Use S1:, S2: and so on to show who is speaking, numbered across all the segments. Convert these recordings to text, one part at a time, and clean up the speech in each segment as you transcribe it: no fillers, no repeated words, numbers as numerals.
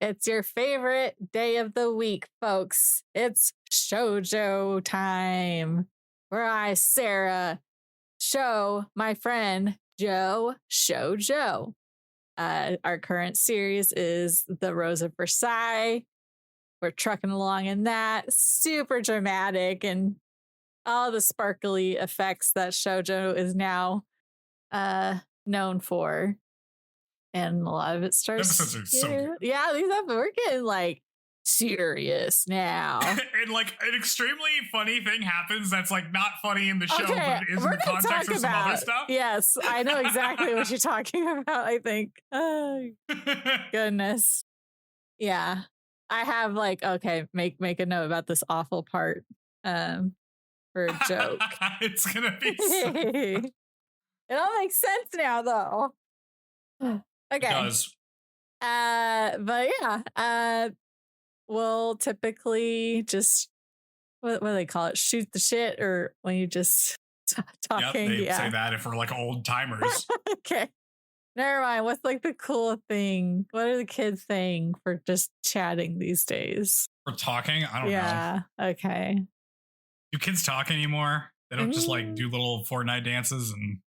S1: It's your favorite day of the week, folks. It's shoujo time, where I, Sarah, show my friend Joe shoujo. Our current series is The Rose of Versailles. We're trucking along in that. Super dramatic and all the sparkly effects that shoujo is now known for. And a lot of it starts.
S2: Episodes are so good.
S1: Yeah, these episodes, we're getting like serious now.
S2: And like an extremely funny thing happens that's like not funny in the show, but it is in the context of some other stuff.
S1: Yes, I know exactly what you're talking about, I think. Oh, goodness. Yeah. I have like, okay, make a note about this awful part for a joke.
S2: It's gonna be
S1: It all makes sense now though. Okay. It
S2: does.
S1: But yeah, we'll typically just what do they call it? Shoot the shit, or when you just talking.
S2: Yep, they say that if we're like old timers.
S1: Okay. Never mind. What's like the cool thing? What are the kids saying for just chatting these days?
S2: We're talking? I don't know.
S1: Yeah. Okay.
S2: Do kids talk anymore? They don't just like do little Fortnite dances and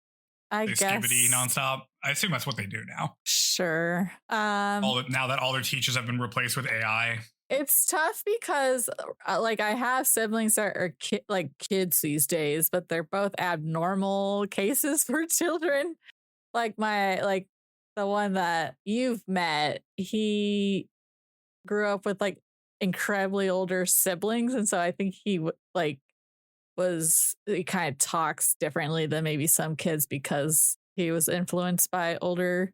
S1: I
S2: they
S1: guess
S2: skibidi nonstop. I assume that's what they do now.
S1: Sure.
S2: Now that all their teachers have been replaced with AI.
S1: It's tough because like I have siblings that are kids these days, but they're both abnormal cases for children. Like the one that you've met, he grew up with like incredibly older siblings, and so I think he kind of talks differently than maybe some kids because he was influenced by older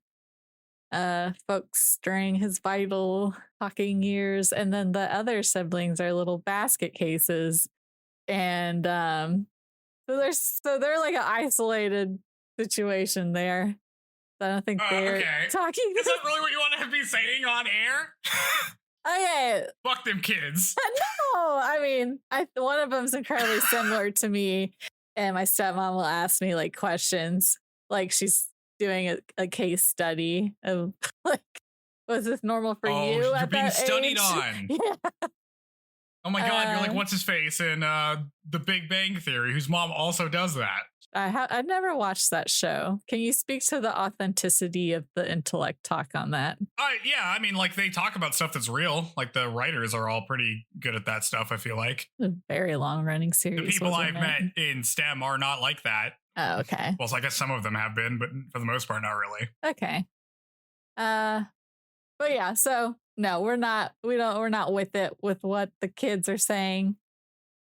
S1: folks during his vital talking years. And then the other siblings are little basket cases, and so they're like an isolated situation there. I don't think they're talking.
S2: Is that really what you want to be saying on air?
S1: Okay.
S2: Fuck them kids.
S1: No, I mean, one of them's incredibly similar to me, and my stepmom will ask me like questions, like she's doing a case study of like, was this normal for you?
S2: You're being studied on.
S1: Yeah.
S2: Oh my god, you're like what's his face in The Big Bang Theory, whose mom also does that.
S1: I've never watched that show. Can you speak to the authenticity of the intellect talk on that?
S2: Yeah, I mean, like they talk about stuff that's real. Like the writers are all pretty good at that stuff, I feel like.
S1: A very long running series.
S2: The people I've met in STEM are not like that.
S1: Oh, okay.
S2: Well, so I guess some of them have been, but for the most part, not really.
S1: Okay. But yeah, so no, we're not with it with what the kids are saying.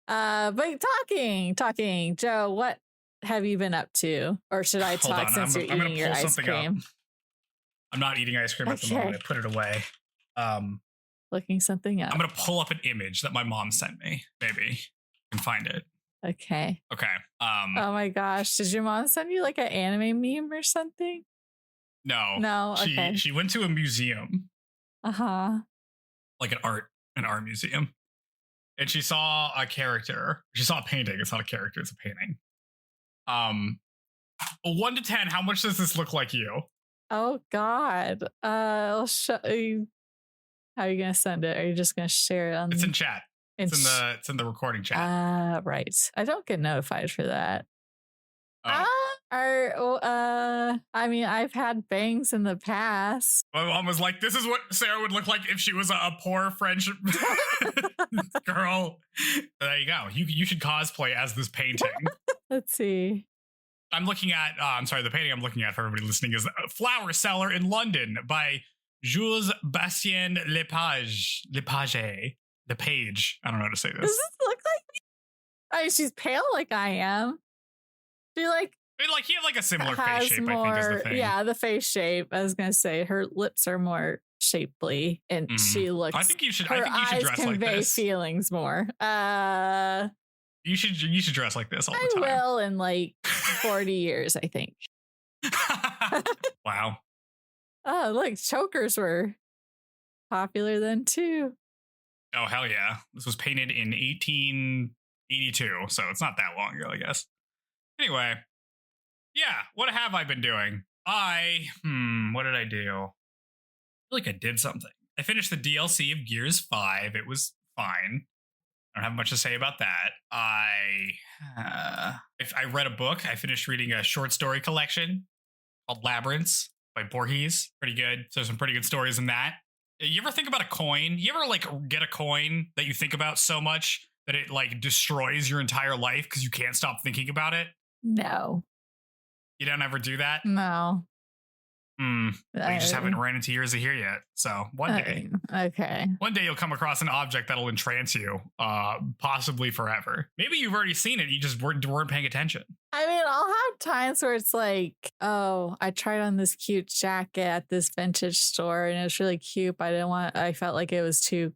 S1: But talking, Joe, what have you been up to? Or should I talk since you're eating your ice cream?
S2: I'm not eating ice cream at the moment. I put it away.
S1: Looking something up.
S2: I'm going to pull up an image that my mom sent me. Maybe I can find it.
S1: Okay.
S2: Oh
S1: my gosh. Did your mom send you like an anime meme or something?
S2: No.
S1: Okay.
S2: She went to a museum.
S1: Uh-huh.
S2: Like an art museum. And she saw a character. She saw a painting. It's not a character, it's a painting. 1 to 10, how much does this look like you?
S1: Oh God. I'll show you. How are you gonna send it? Are you just gonna share it on?
S2: It's in chat. It's in the recording chat.
S1: Right. I don't get notified for that. I mean, I've had bangs in the past.
S2: My mom was like, this is what Sarah would look like if she was a poor French girl. There you go. You should cosplay as this painting.
S1: Let's see.
S2: I'm looking at, the painting I'm looking at for everybody listening is Flower Cellar in London by Jules Bastien Lepage. I don't know how to say this.
S1: Does this look like me? I mean, she's pale like I am. She like
S2: you have like a similar face shape, I think is the thing.
S1: Yeah, the face shape. I was gonna say her lips are more shapely, and she looks.
S2: I think you should
S1: eyes
S2: dress like
S1: convey
S2: this.
S1: Feelings more.
S2: You should dress like this all the time.
S1: I will in like 40 years, I think.
S2: Wow.
S1: Oh, look, chokers were popular then too.
S2: Oh hell yeah! This was painted in 1882, so it's not that long ago, I guess. Anyway, yeah, what have I been doing? What did I do? I feel like I did something. I finished the DLC of Gears 5. It was fine. I don't have much to say about that. If I read a book, I finished reading a short story collection called Labyrinths by Borges. Pretty good. So some pretty good stories in that. You ever think about a coin? You ever like get a coin that you think about so much that it like destroys your entire life because you can't stop thinking about it?
S1: No.
S2: You don't ever do that?
S1: No.
S2: Well, you just haven't ran into yours here yet. So one day.
S1: Okay.
S2: One day you'll come across an object that'll entrance you, possibly forever. Maybe you've already seen it. You just weren't paying attention.
S1: I mean, I'll have times where it's like, oh, I tried on this cute jacket at this vintage store and it was really cute, but I felt like it was too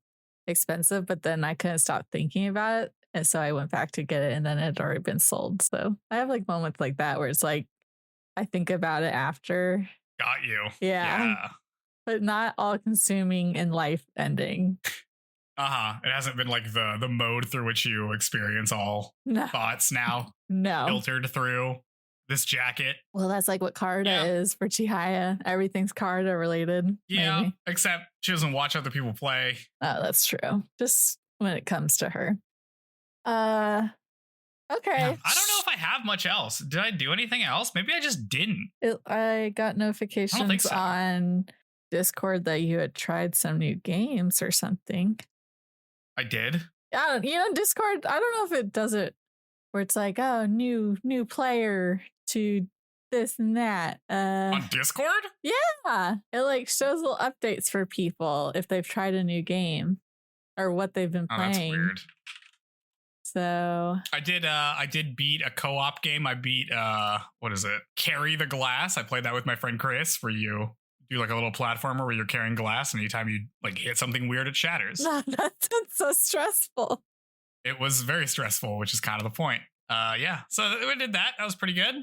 S1: expensive, but then I couldn't stop thinking about it. And so I went back to get it and then it had already been sold. So I have like moments like that where it's like, I think about it after.
S2: Got you.
S1: Yeah. But not all consuming and life ending.
S2: It hasn't been like the mode through which you experience all thoughts now.
S1: No.
S2: Filtered through this jacket.
S1: Well, that's like what Carda is for Chihaya. Everything's Carda related.
S2: Yeah.
S1: Maybe.
S2: Except she doesn't watch other people play.
S1: Oh, that's true. Just when it comes to her. Okay.
S2: Yeah, I don't know if I have much else. Did I do anything else? Maybe I just didn't.
S1: I got notifications on Discord that you had tried some new games or something.
S2: I did.
S1: Yeah, Discord, I don't know if it does it where it's like, oh, new player to this and that.
S2: On Discord?
S1: Yeah. It like shows little updates for people if they've tried a new game or what they've been playing.
S2: That's weird.
S1: So
S2: I did beat a co-op game. I beat what is it? Carry the Glass. I played that with my friend Chris, where you do like a little platformer where you're carrying glass and anytime you like hit something weird, it shatters.
S1: That sounds so stressful.
S2: It was very stressful, which is kind of the point. Yeah. So I did that. That was pretty good.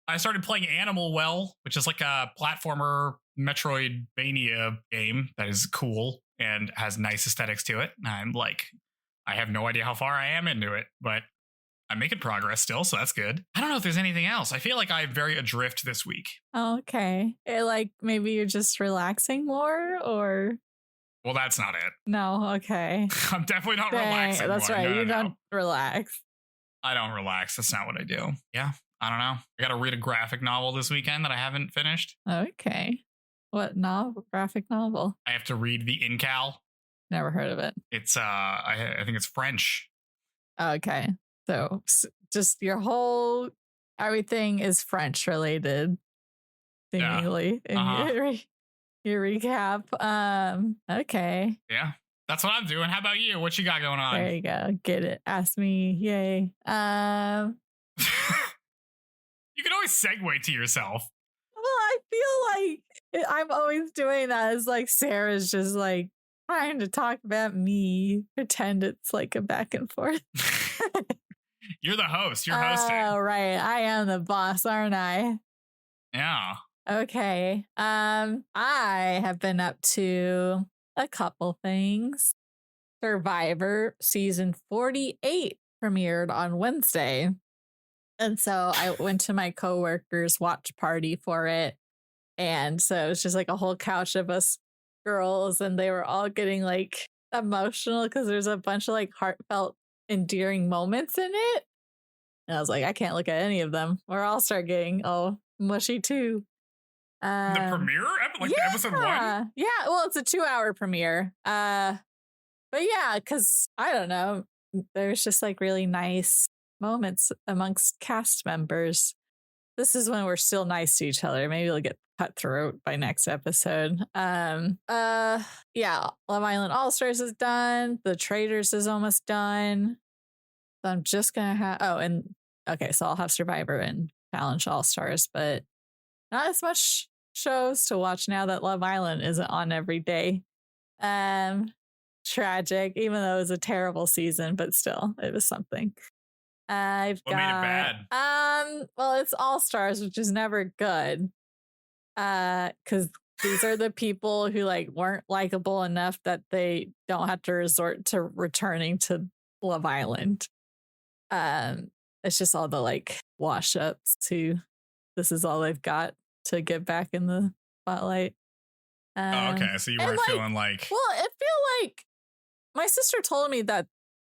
S2: I started playing Animal Well, which is like a platformer Metroidvania game that is cool and has nice aesthetics to it. I'm like, I have no idea how far I am into it, but I'm making progress still, so that's good. I don't know if there's anything else. I feel like I'm very adrift this week.
S1: Okay. Like maybe you're just relaxing more or...
S2: Well, that's not it.
S1: No, okay.
S2: I'm definitely not relaxing.
S1: That's
S2: more.
S1: right.
S2: No,
S1: you don't relax.
S2: I don't relax. That's not what I do. Yeah, I don't know. I got to read a graphic novel this weekend that I haven't finished.
S1: Okay. What novel? Graphic novel?
S2: I have to read The Incal.
S1: Never heard of it.
S2: It's I think it's French.
S1: Okay. So just your whole everything is French related. Seemingly in your recap. Okay.
S2: Yeah. That's what I'm doing. How about you? What you got going on?
S1: There you go. Get it. Ask me. Yay.
S2: You can always segue to yourself.
S1: Well, I feel like I'm always doing that. It's like Sarah's just like trying to talk about me, pretend it's like a back and forth.
S2: You're the host. You're hosting.
S1: Oh, right. I am the boss, aren't I?
S2: Yeah.
S1: Okay. I have been up to a couple things. Survivor season 48 premiered on Wednesday. And so I went to my coworker's watch party for it. And so it was just like a whole couch of us girls, and they were all getting like emotional because there's a bunch of like heartfelt, endearing moments in it. And I was like, I can't look at any of them, or I'll start getting all mushy too.
S2: The premiere? Like the episode 1?
S1: Yeah, well, it's a 2-hour premiere. But yeah, because I don't know, there's just like really nice moments amongst cast members. This is when we're still nice to each other. Maybe we'll get cutthroat by next episode. Yeah, Love Island All Stars is done. The Traitors is almost done. So I'm just gonna have so I'll have Survivor and Challenge All Stars, but not as much shows to watch now that Love Island isn't on every day. Tragic, even though it was a terrible season, but still, it was something. What made it bad? Well, it's All Stars, which is never good. Because these are the people who like weren't likable enough that they don't have to resort to returning to Love Island. It's just all the like wash ups who this is all they've got to get back in the spotlight.
S2: Okay, so you weren't feeling like...
S1: Well, it feel like my sister told me that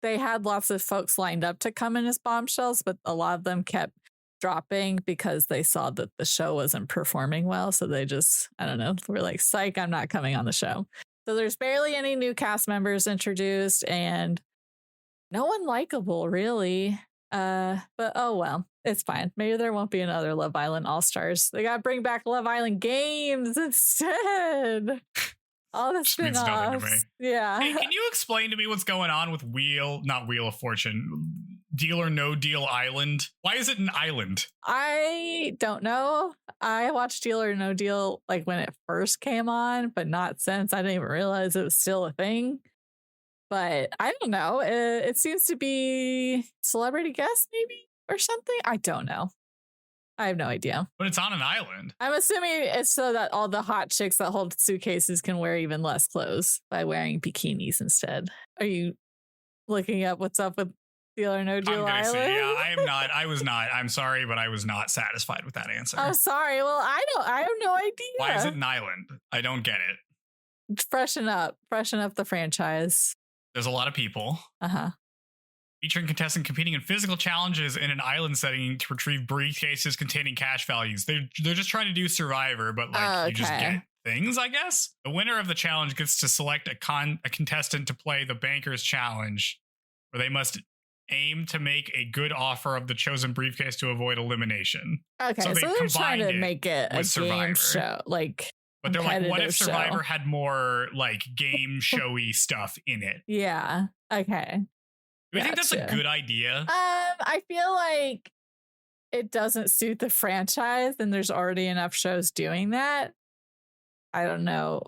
S1: they had lots of folks lined up to come in as bombshells, but a lot of them kept dropping because they saw that the show wasn't performing well. So they just, I don't know, were like, psych, I'm not coming on the show. So there's barely any new cast members introduced and no one likable, really. But oh well, it's fine. Maybe there won't be another Love Island All-Stars. They gotta bring back Love Island Games instead. All the spin-offs. Yeah.
S2: Hey, can you explain to me what's going on with not Wheel of Fortune, Deal or No Deal Island? Why is it an island?
S1: I don't know. I watched Deal or No Deal like when it first came on, but not since. I didn't even realize it was still a thing. But I don't know. It seems to be celebrity guest maybe or something. I don't know. I have no idea.
S2: But it's on an island.
S1: I'm assuming it's so that all the hot chicks that hold suitcases can wear even less clothes by wearing bikinis instead. Are you looking up what's up with Deal or No Deal Island?
S2: Say, yeah, I am not. I was not. I'm sorry, but I was not satisfied with that answer.
S1: I'm sorry. Well, I have no idea.
S2: Why is it an island? I don't get it.
S1: Freshen up the franchise.
S2: There's a lot of people. Featuring contestants competing in physical challenges in an island setting to retrieve briefcases containing cash values. They're just trying to do Survivor, but like you just get things, I guess. The winner of the challenge gets to select a contestant to play the Bankers Challenge, where they must aim to make a good offer of the chosen briefcase to avoid elimination.
S1: Okay, so they're trying to make it a game show, like.
S2: But they're like, what if Survivor had more like game showy stuff in it?
S1: Yeah. Okay.
S2: Do you think that's a good idea?
S1: I feel like it doesn't suit the franchise and there's already enough shows doing that. I don't know.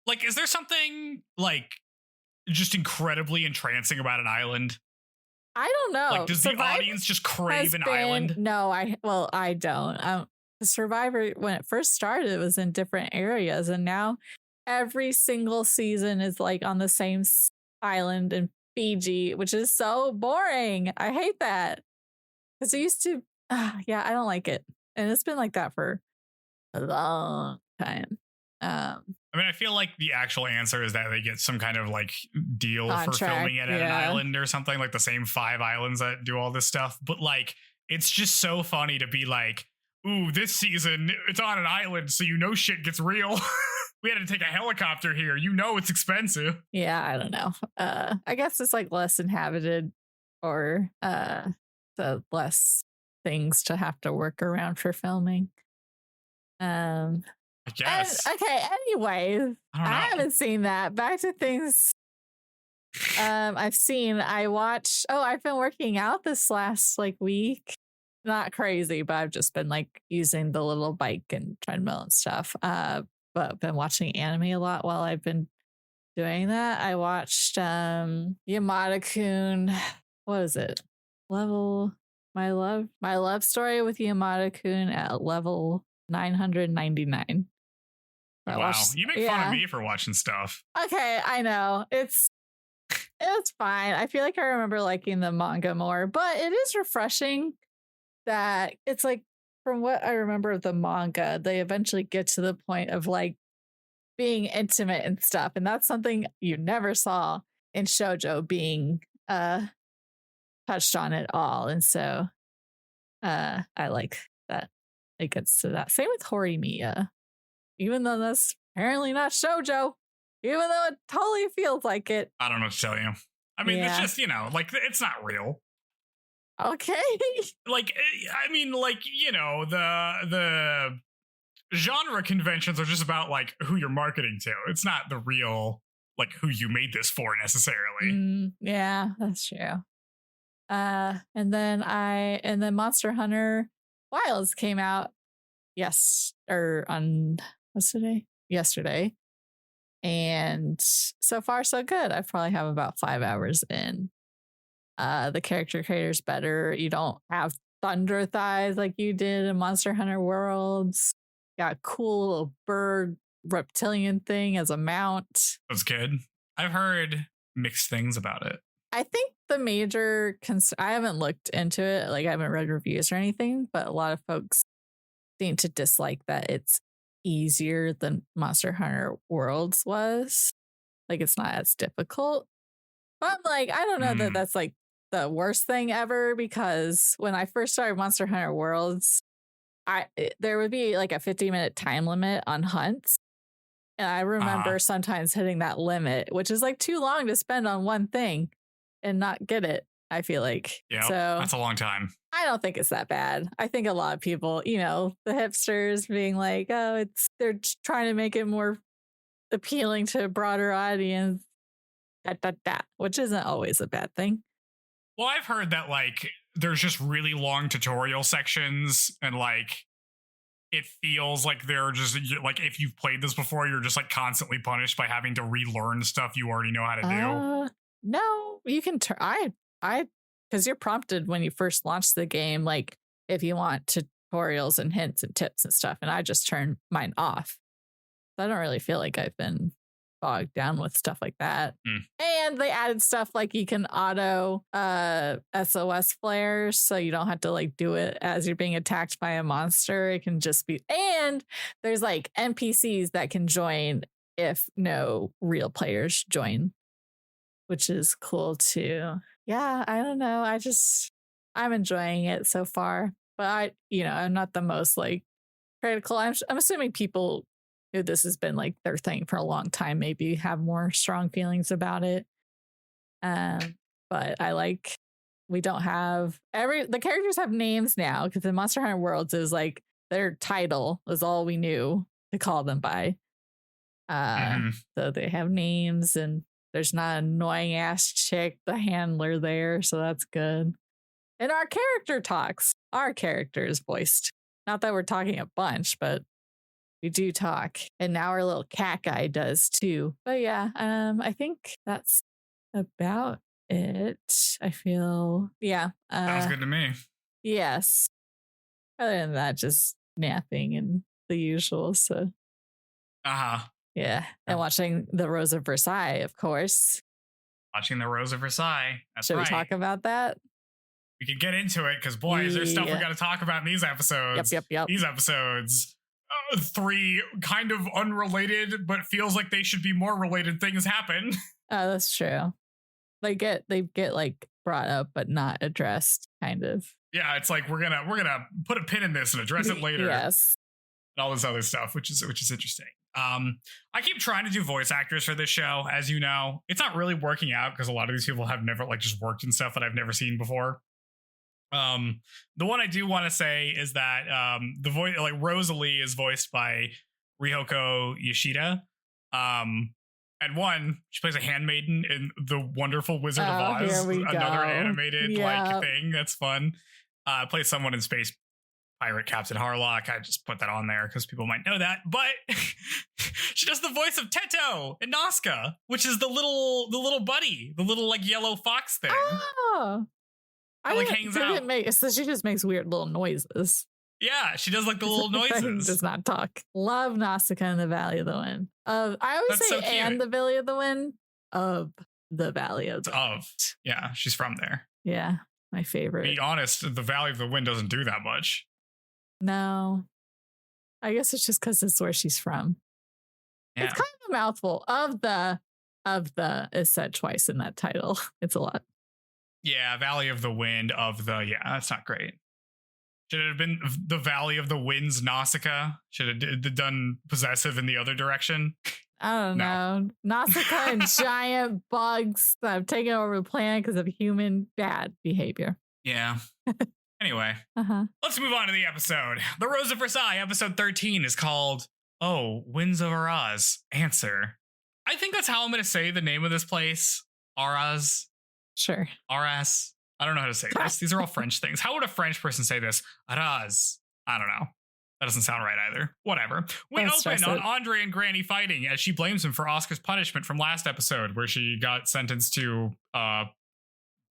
S2: Like, is there something like just incredibly entrancing about an island?
S1: I don't know.
S2: Like, does the audience just crave an island?
S1: No, I don't. Survivor, when it first started, it was in different areas, and now every single season is like on the same island in Fiji, which is so boring. I hate that because it used to. Yeah, I don't like it, and it's been like that for a long time.
S2: I mean, I feel like the actual answer is that they get some kind of like deal contract, for filming it at an island or something, like the same 5 islands that do all this stuff. But like, it's just so funny to be like, ooh, this season it's on an island, so shit gets real. We had to take a helicopter here. It's expensive.
S1: Yeah, I don't know. I guess it's like less inhabited or the less things to have to work around for filming.
S2: I guess.
S1: Anyways, I haven't seen that. Back to things I've been working out this last week. Not crazy, but I've just been using the little bike and treadmill and stuff. But I've been watching anime a lot while I've been doing that. I watched Yamada-kun. What is it? My love story with Yamada-kun at level 999.
S2: Wow, you make fun of me for watching stuff.
S1: Okay, I know. It's fine. I feel like I remember liking the manga more, but it is refreshing that it's from what I remember of the manga, they eventually get to the point of being intimate and stuff. And that's something you never saw in shoujo being touched on at all. And so I like that it gets to that. Same with Horimiya. Even though that's apparently not shoujo, even though it totally feels like it.
S2: I don't know what to tell you. I mean, it's just, it's not real.
S1: Okay.
S2: The genre conventions are just about who you're marketing to. It's not the real who you made this for necessarily.
S1: Yeah, that's true. And then Monster Hunter Wilds came out yesterday. And so far so good. I probably have about 5 hours in. The character creator's better. You don't have thunder thighs like you did in Monster Hunter Worlds. Got a cool little bird reptilian thing as a mount.
S2: That's good. I've heard mixed things about it.
S1: I think the major I haven't looked into it. I haven't read reviews or anything, but a lot of folks seem to dislike that it's easier than Monster Hunter Worlds was. Like, it's not as difficult. But I'm like, I don't know that that's like the worst thing ever, because when I first started Monster Hunter Worlds, there would be like a 50-minute time limit on hunts. And I remember sometimes hitting that limit, which is like too long to spend on one thing and not get it, I feel like.
S2: Yeah,
S1: so
S2: that's a long time.
S1: I don't think it's that bad. I think a lot of people, you know, the hipsters being like, oh, they're trying to make it more appealing to a broader audience, which isn't always a bad thing.
S2: Well, I've heard that like there's just really long tutorial sections, and like it feels like they're just like, if you've played this before, you're just like constantly punished by having to relearn stuff you already know how to do.
S1: No, you can turn because you're prompted when you first launch the game, like if you want tutorials and hints and tips and stuff, and I just turn mine off. I don't really feel like I've been bogged down with stuff like that. And they added stuff like you can auto SOS flares, so you don't have to like do it as you're being attacked by a monster. It can just be, and there's like NPCs that can join if no real players join, which is cool too. Yeah, I don't know. I'm enjoying it so far, but I'm not the most like critical. I'm assuming people who this has been like their thing for a long time maybe have more strong feelings about it. But we don't have the characters have names now, because in Monster Hunter Worlds is like their title is all we knew to call them by. So they have names, and there's not an annoying ass chick, the handler there, so that's good. And our character talks. Our character is voiced. Not that we're talking a bunch, but we do talk. And now our little cat guy does too. But yeah, I think that's about it. I feel,
S2: sounds good to me.
S1: Yes. Other than that, just napping and the usual. So yeah. And watching the Rose of Versailles, of course.
S2: Watching the Rose of Versailles. That's
S1: Should we talk about that?
S2: We can get into it, because boy, is there stuff we got to talk about in these episodes.
S1: Yep.
S2: These episodes. 3 kind of unrelated, but feels like they should be more related things happen.
S1: Oh, that's true. They get like brought up but not addressed, kind of.
S2: Yeah, it's like we're gonna put a pin in this and address it later.
S1: Yes.
S2: And all this other stuff, which is interesting. I keep trying to do voice actors for this show, as you know. It's not really working out, because a lot of these people have never like just worked in stuff that I've never seen before. The one I do want to say is that the voice, like Rosalie, is voiced by Ryoko Yoshida. And she plays a handmaiden in The Wonderful Wizard of Oz, another animated like thing that's fun. Plays someone in Space Pirate Captain Harlock. I just put that on there because people might know that. But she does the voice of Teto in Nazca, which is the little buddy, the little like yellow fox thing.
S1: Oh.
S2: That, like hangs out.
S1: So she just makes weird little noises.
S2: Yeah, she does like the little noises.
S1: Does not talk. Love Nausicaa and the Valley of the Wind. I always say so and the Valley of the Wind. Of the Valley of the Wind.
S2: Yeah, she's from there.
S1: Yeah, my favorite.
S2: Be honest, the Valley of the Wind doesn't do that much.
S1: No. I guess it's just because it's where she's from. Yeah. It's kind of a mouthful. Of the is said twice in that title. It's a lot.
S2: Yeah, Valley of the Wind that's not great. Should it have been the Valley of the Winds Nausicaa? Should it have done possessive in the other direction?
S1: I don't know. Nausicaa and giant bugs that have taken over the planet because of human bad behavior.
S2: Yeah. Anyway, let's move on to the episode. The Rose of Versailles, episode 13, is called, Winds Over Oz. Answer. I think that's how I'm going to say the name of this place. Araz.
S1: Sure.
S2: Aras. I don't know how to say this. These are all French things. How would a French person say this? Araz. I don't know. That doesn't sound right either. Whatever. We open on Andre and Granny fighting as she blames him for Oscar's punishment from last episode, where she got sentenced to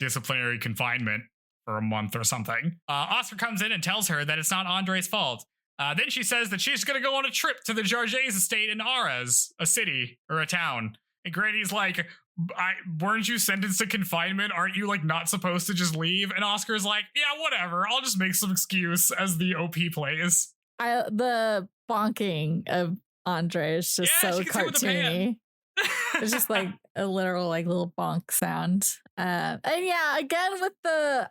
S2: disciplinary confinement for a month or something. Oscar comes in and tells her that it's not Andre's fault. Then she says that she's going to go on a trip to the Jarges estate in Aras, a city or a town. And Granny's like, weren't you sentenced to confinement? Aren't you like not supposed to just leave? And Oscar's like, yeah, whatever. I'll just make some excuse as the OP plays.
S1: The bonking of Andre is just so cartoony. It's just like a literal like little bonk sound. And yeah, again with the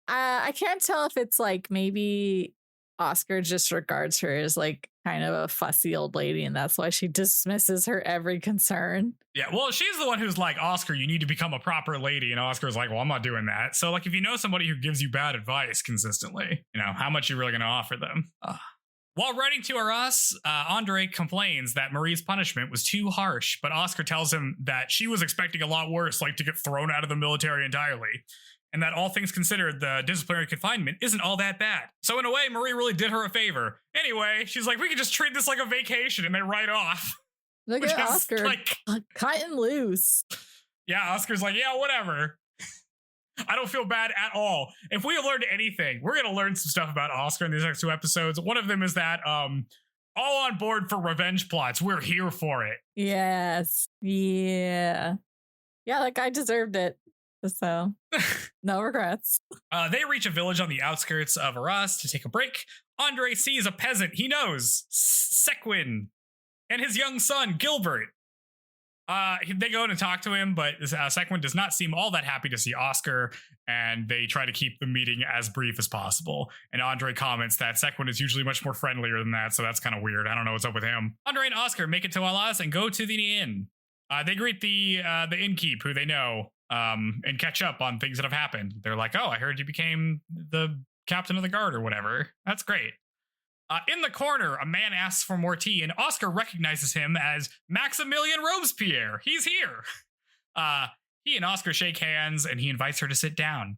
S1: I can't tell if it's like maybe Oscar just regards her as like kind of a fussy old lady and that's why she dismisses her every concern.
S2: Yeah, well, she's the one who's like, Oscar, you need to become a proper lady. And Oscar's like, well, I'm not doing that. So like if you know somebody who gives you bad advice consistently, you know, how much are you really going to offer them? While writing to Arras, Andre complains that Marie's punishment was too harsh, but Oscar tells him that she was expecting a lot worse, like to get thrown out of the military entirely, and that all things considered, the disciplinary confinement isn't all that bad. So in a way, Marie really did her a favor. Anyway, she's like, we can just treat this like a vacation, and they write off.
S1: Look at Oscar, like, cutting loose.
S2: Yeah, Oscar's like, yeah, whatever. I don't feel bad at all. If we learned anything, we're going to learn some stuff about Oscar in these next 2 episodes. One of them is that all on board for revenge plots. We're here for it.
S1: Yes. Yeah. Yeah, that guy deserved it. So no regrets.
S2: They reach a village on the outskirts of Arras to take a break. Andre sees a peasant he knows, Sequin, and his young son, Gilbert. They go in and talk to him, but Sequin does not seem all that happy to see Oscar, and they try to keep the meeting as brief as possible. And Andre comments that Sequin is usually much more friendlier than that, so that's kind of weird. I don't know what's up with him. Andre and Oscar make it to Arras and go to the inn. They greet the innkeep, who they know, and catch up on things that have happened. They're like, oh, I heard you became the captain of the guard or whatever. That's great. In the corner, a man asks for more tea, and Oscar recognizes him as Maximilian Robespierre. He's here. He and Oscar shake hands, and he invites her to sit down.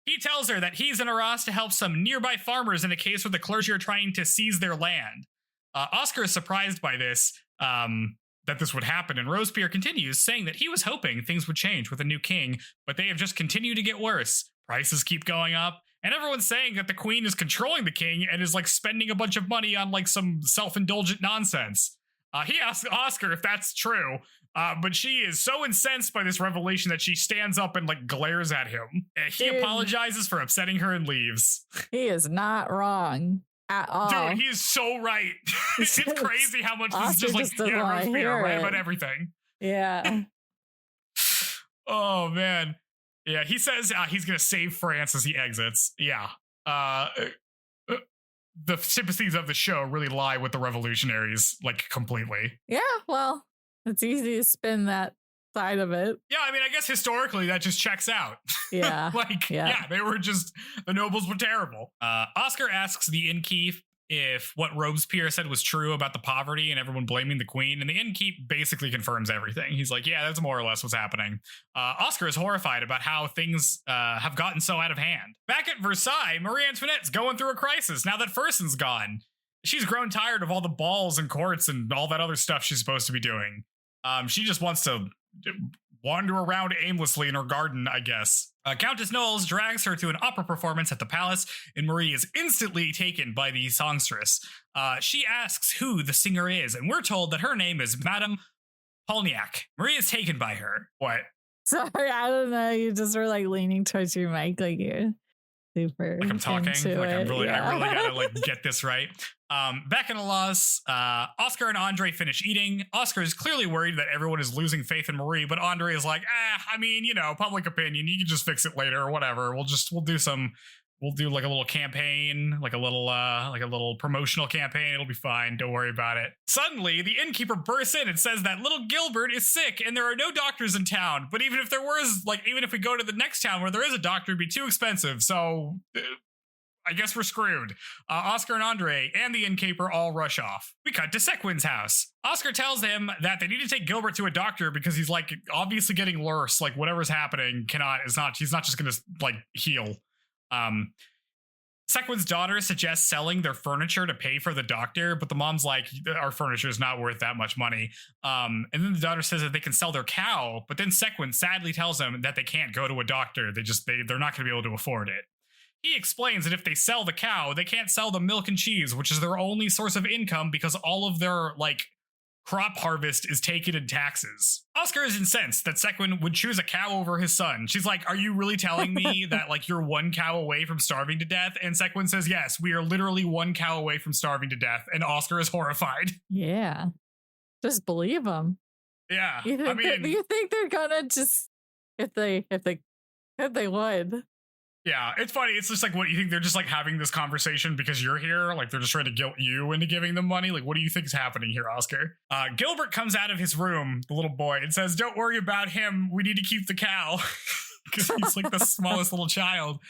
S2: He tells her that he's in Arras to help some nearby farmers in a case where the clergy are trying to seize their land. Oscar is surprised by this, that this would happen, and Robespierre continues, saying that he was hoping things would change with a new king, but they have just continued to get worse. Prices keep going up. And everyone's saying that the queen is controlling the king and is like spending a bunch of money on like some self-indulgent nonsense. He asks Oscar if that's true, but she is so incensed by this revelation that she stands up and like glares at him. He apologizes for upsetting her and leaves.
S1: He is not wrong at all.
S2: Dude, he is so right. It's crazy how much this is just like, yeah, Robespierre, right about everything.
S1: Yeah.
S2: Oh, man. Yeah, he says he's going to save France as he exits. Yeah. The sympathies of the show really lie with the revolutionaries, like, completely.
S1: Yeah, well, it's easy to spin that side of it.
S2: Yeah, I mean, I guess historically that just checks out.
S1: Yeah.
S2: Yeah, they were just, the nobles were terrible. Oscar asks the innkeep if what Robespierre said was true about the poverty and everyone blaming the queen, and the innkeep basically confirms everything. He's like, yeah, that's more or less what's happening. Oscar is horrified about how things have gotten so out of hand. Back at Versailles, Marie Antoinette's going through a crisis now that Fersen's gone. She's grown tired of all the balls and courts and all that other stuff she's supposed to be doing. She just wants to wander around aimlessly in her garden, I guess. Countess Knowles drags her to an opera performance at the palace, and Marie is instantly taken by the songstress. She asks who the singer is, and we're told that her name is Madame Polniak. Marie is taken by her. What?
S1: Sorry, I don't know. You just were like leaning towards your mic, like you're super.
S2: Like I'm talking. Like I really gotta like get this right. Back in Arras, Oscar and Andre finish eating. Oscar is clearly worried that everyone is losing faith in Marie, but Andre is like, I mean, you know, public opinion, you can just fix it later or whatever. We'll do like a little campaign, like a little promotional campaign. It'll be fine. Don't worry about it. Suddenly, the innkeeper bursts in and says that little Gilbert is sick and there are no doctors in town. But even if there was, like, even if we go to the next town where there is a doctor, it'd be too expensive. So I guess we're screwed. Oscar and Andre and the innkeeper all rush off. We cut to Sequin's house. Oscar tells him that they need to take Gilbert to a doctor because he's like obviously getting worse. Like whatever's happening he's not just gonna like heal. Sequin's daughter suggests selling their furniture to pay for the doctor, but the mom's like, our furniture is not worth that much money. And then the daughter says that they can sell their cow, but then Sequin sadly tells them that they can't go to a doctor. They're not going to be able to afford it. He explains that if they sell the cow, they can't sell the milk and cheese, which is their only source of income because all of their like crop harvest is taken in taxes. Oscar is incensed that Sequin would choose a cow over his son. She's like, are you really telling me that like you're one cow away from starving to death? And Sequin says, yes, we are literally one cow away from starving to death. And Oscar is horrified.
S1: Yeah. Just believe them.
S2: Yeah.
S1: You think they're gonna just if they would.
S2: Yeah, it's funny. It's just like, what you think they're just like having this conversation because you're here? Like they're just trying to guilt you into giving them money? Like, what do you think is happening here, Oscar? Gilbert comes out of his room, the little boy, and says, don't worry about him. We need to keep the cow. Because he's like the smallest little child.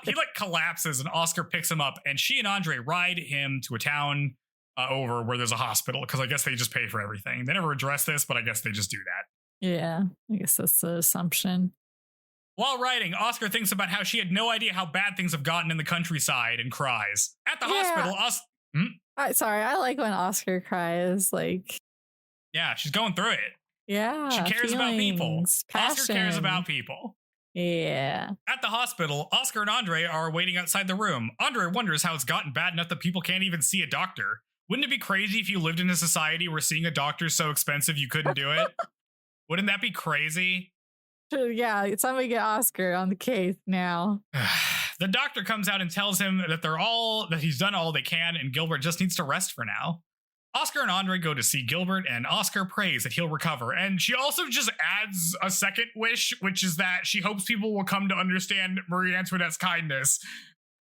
S2: He like collapses and Oscar picks him up and she and Andre ride him to a town over where there's a hospital because I guess they just pay for everything. They never address this, but I guess they just do that.
S1: Yeah, I guess that's the assumption.
S2: While riding, Oscar thinks about how she had no idea how bad things have gotten in the countryside and cries. At the hospital,
S1: Sorry, I like when Oscar cries. Like,
S2: yeah, she's going through it.
S1: Yeah,
S2: she cares about people.
S1: Passion.
S2: Oscar cares about people.
S1: Yeah.
S2: At the hospital, Oscar and Andre are waiting outside the room. Andre wonders how it's gotten bad enough that people can't even see a doctor. Wouldn't it be crazy if you lived in a society where seeing a doctor is so expensive you couldn't do it? Wouldn't that be crazy?
S1: Yeah, somebody get Oscar on the case now.
S2: The doctor comes out and tells him that he's done all they can and Gilbert just needs to rest for now. Oscar and Andre go to see Gilbert and Oscar prays that he'll recover. And she also just adds a second wish, which is that she hopes people will come to understand Marie Antoinette's kindness.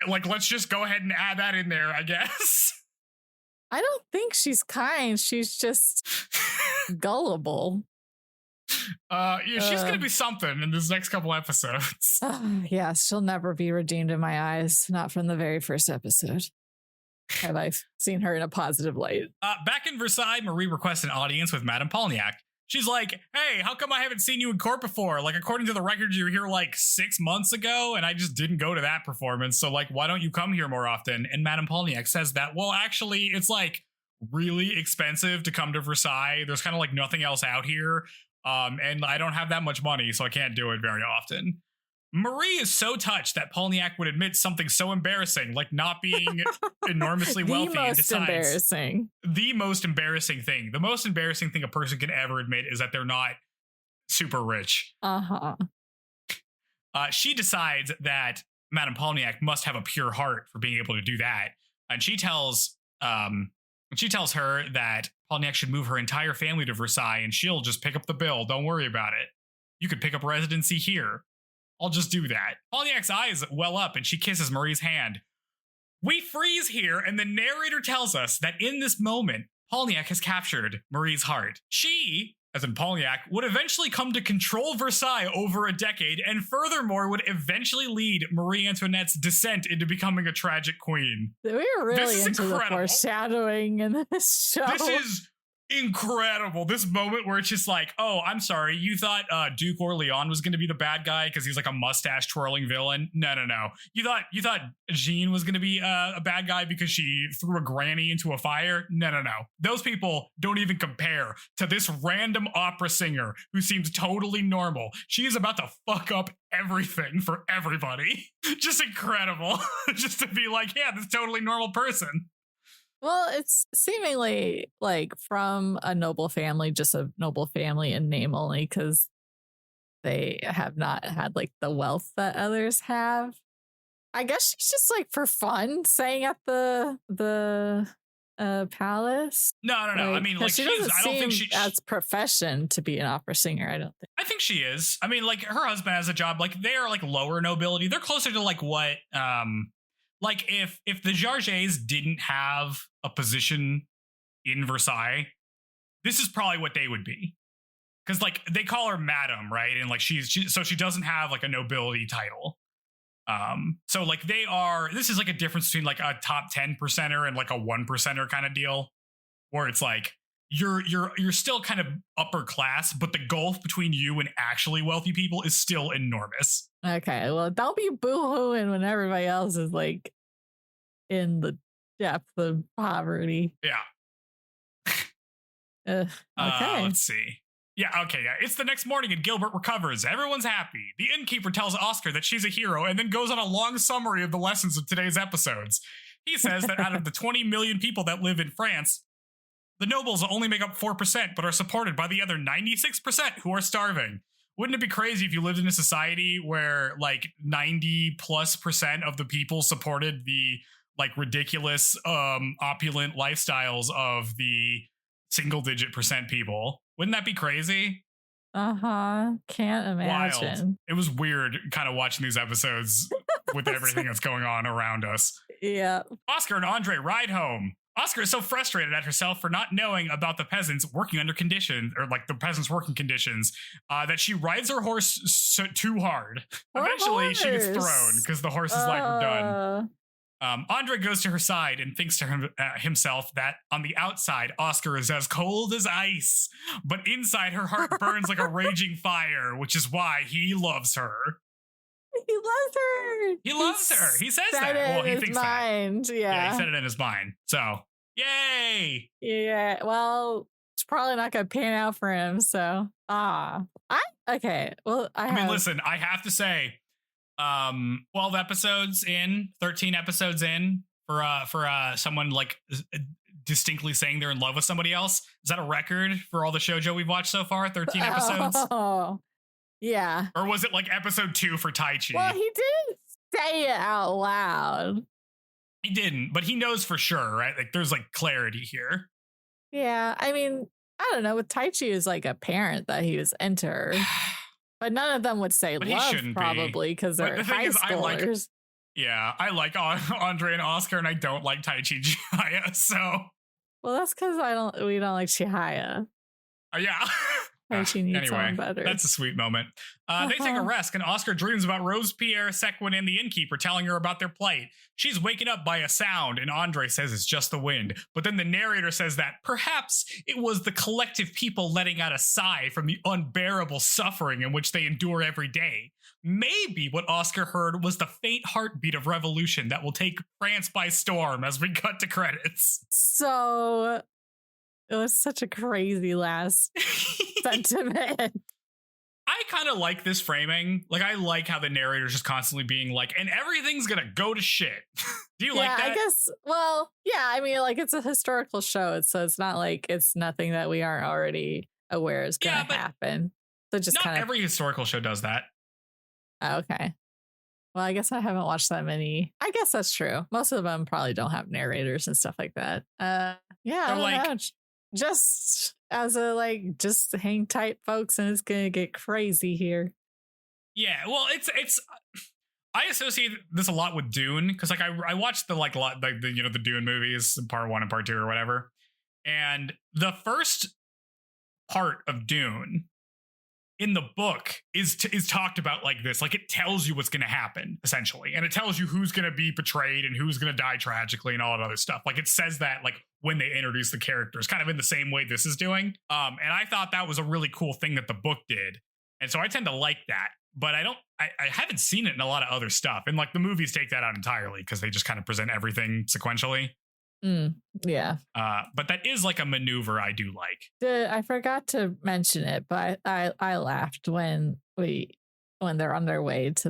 S2: Like, let's just go ahead and add that in there, I guess.
S1: I don't think she's kind. She's just gullible.
S2: She's gonna be something in this next couple episodes.
S1: Yeah, she'll never be redeemed in my eyes. Not from the very first episode have I seen her in a positive light.
S2: Back in Versailles, Marie requests an audience with Madame Polniak. She's like, hey, how come I haven't seen you in court before? Like, according to the records, you were here like 6 months ago, and I just didn't go to that performance. So, like, why don't you come here more often? And Madame Polniak says that, well, actually, it's like really expensive to come to Versailles. There's kind of like nothing else out here. And I don't have that much money, so I can't do it very often. Marie is so touched that Polniak would admit something so embarrassing, like not being enormously wealthy. The most embarrassing thing. The most embarrassing thing a person can ever admit is that they're not super rich. She decides that Madame Polniak must have a pure heart for being able to do that. And she tells her that Polniak should move her entire family to Versailles and she'll just pick up the bill. Don't worry about it. You could pick up residency here. I'll just do that. Polniak's eyes well up and she kisses Marie's hand. We freeze here and the narrator tells us that in this moment, Polniak has captured Marie's heart. She, as in Polniak, would eventually come to control Versailles over a decade and furthermore would eventually lead Marie Antoinette's descent into becoming a tragic queen.
S1: We were really into the foreshadowing in this show.
S2: This is incredible. This moment where it's just like, oh, I'm sorry, you thought Duke Orlean was going to be the bad guy because he's like a mustache twirling villain. No. You thought Jean was going to be a bad guy because she threw a granny into a fire. No. Those people don't even compare to this random opera singer who seems totally normal. She is about to fuck up everything for everybody. Just incredible. Just to be like, yeah, this totally normal person.
S1: Well, it's seemingly like from a noble family, just a noble family in name only, because they have not had like the wealth that others have. I guess she's just like for fun staying at the palace.
S2: No.
S1: Like,
S2: I mean, like
S1: she doesn't
S2: I don't think she
S1: as profession to be an opera singer. I don't think.
S2: I think she is. I mean, like her husband has a job. Like they are like lower nobility. They're closer to like what like if the Jargets didn't have a position in Versailles, this is probably what they would be. Because like they call her madam, right? And like so she doesn't have like a nobility title. So like this is like a difference between like a top 10%er and like a 1%er kind of deal, where it's like you're still kind of upper class, but the gulf between you and actually wealthy people is still enormous.
S1: Okay, well, don't be boo-hooing when everybody else is like in the depth of poverty.
S2: Yeah.
S1: Okay.
S2: Let's see. Yeah, okay, yeah. It's the next morning and Gilbert recovers. Everyone's happy. The innkeeper tells Oscar that she's a hero and then goes on a long summary of the lessons of today's episodes. He says that out of the 20 million people that live in France, The nobles only make up 4%, but are supported by the other 96% who are starving. Wouldn't it be crazy if you lived in a society where like 90+% of the people supported the like ridiculous, opulent lifestyles of the single digit percent people? Wouldn't that be crazy?
S1: Can't imagine.
S2: Wild. It was weird kind of watching these episodes with everything that's going on around us.
S1: Yeah.
S2: Oscar and Andre ride home. Oscar is so frustrated at herself for not knowing about the peasants working under conditions, or like the peasants' working conditions, that she rides her horse too hard. Eventually, she gets thrown because the horse's life are done. Andre goes to her side and thinks to himself that on the outside, Oscar is as cold as ice, but inside her heart burns like a raging fire, which is why he loves her.
S1: He loves her.
S2: He loves her. He says that. Well, he thinks
S1: mind.
S2: that.
S1: Yeah,
S2: he said it in his mind. So, yay!
S1: Yeah. Well, it's probably not gonna pan out for him. So, okay. Well, I mean,
S2: listen. I have to say, 12 episodes in, 13 episodes in for someone like distinctly saying they're in love with somebody else. Is that a record for all the shoujo we've watched so far? 13 episodes.
S1: Oh. Yeah.
S2: Or was it like episode 2 for Taichi?
S1: Well, he didn't say it out loud.
S2: He didn't, but he knows for sure, right? Like there's like clarity here.
S1: Yeah. I mean, I don't know. With Taichi is like apparent that he was into her. But none of them would say
S2: but
S1: love, probably, because they're high schoolers.
S2: I like Andre and Oscar, and I don't like Taichi Chihaya, so.
S1: Well, that's because we don't like Chihaya.
S2: Yeah.
S1: She needs someone better.
S2: That's a sweet moment. They take a rest, and Oscar dreams about Robespierre, Sequin, and the innkeeper telling her about their plight. She's waken up by a sound, and Andre says it's just the wind. But then the narrator says that perhaps it was the collective people letting out a sigh from the unbearable suffering in which they endure every day. Maybe what Oscar heard was the faint heartbeat of revolution that will take France by storm as we cut to credits.
S1: So it was such a crazy last sentiment.
S2: I kind of like this framing. Like, I like how the narrator's just constantly being like, and everything's gonna go to shit. Do you like that?
S1: I guess, well, yeah, I mean, like, it's a historical show, so it's not like it's nothing that we aren't already aware is gonna happen. So just
S2: not every historical show does that.
S1: Okay. Well, I guess I haven't watched that many. I guess that's true. Most of them probably don't have narrators and stuff like that. Yeah, I don't know. Just as a just hang tight, folks, and it's gonna get crazy here.
S2: Yeah, well, it's. I associate this a lot with Dune because I watched the the Dune movies, part 1 and part 2 or whatever, and the first part of Dune in the book is talked about like this. Like, it tells you what's going to happen, essentially. And it tells you who's going to be betrayed and who's going to die tragically and all that other stuff. Like, it says that, like, when they introduce the characters, kind of in the same way this is doing. And I thought that was a really cool thing that the book did. And so I tend to like that. But I haven't seen it in a lot of other stuff. And, like, the movies take that out entirely because they just kind of present everything sequentially.
S1: Yeah.
S2: But that is like a maneuver I do like.
S1: I forgot to mention it, but I laughed when they're on their way to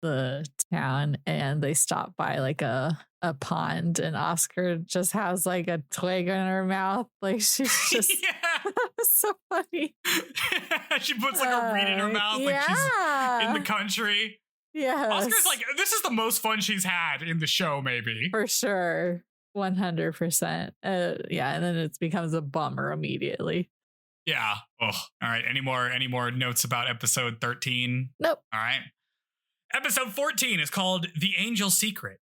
S1: the town and they stop by like a pond and Oscar just has like a twig in her mouth. Like, she's just so funny.
S2: She puts like a reed in her mouth like she's in the country.
S1: Yeah.
S2: Oscar's like, this is the most fun she's had in the show, maybe.
S1: For sure. 100%. Yeah, and then it becomes a bummer immediately.
S2: Yeah. Oh, all right. Any more notes about episode 13?
S1: Nope.
S2: All right. Episode 14 is called The Angel's Secret.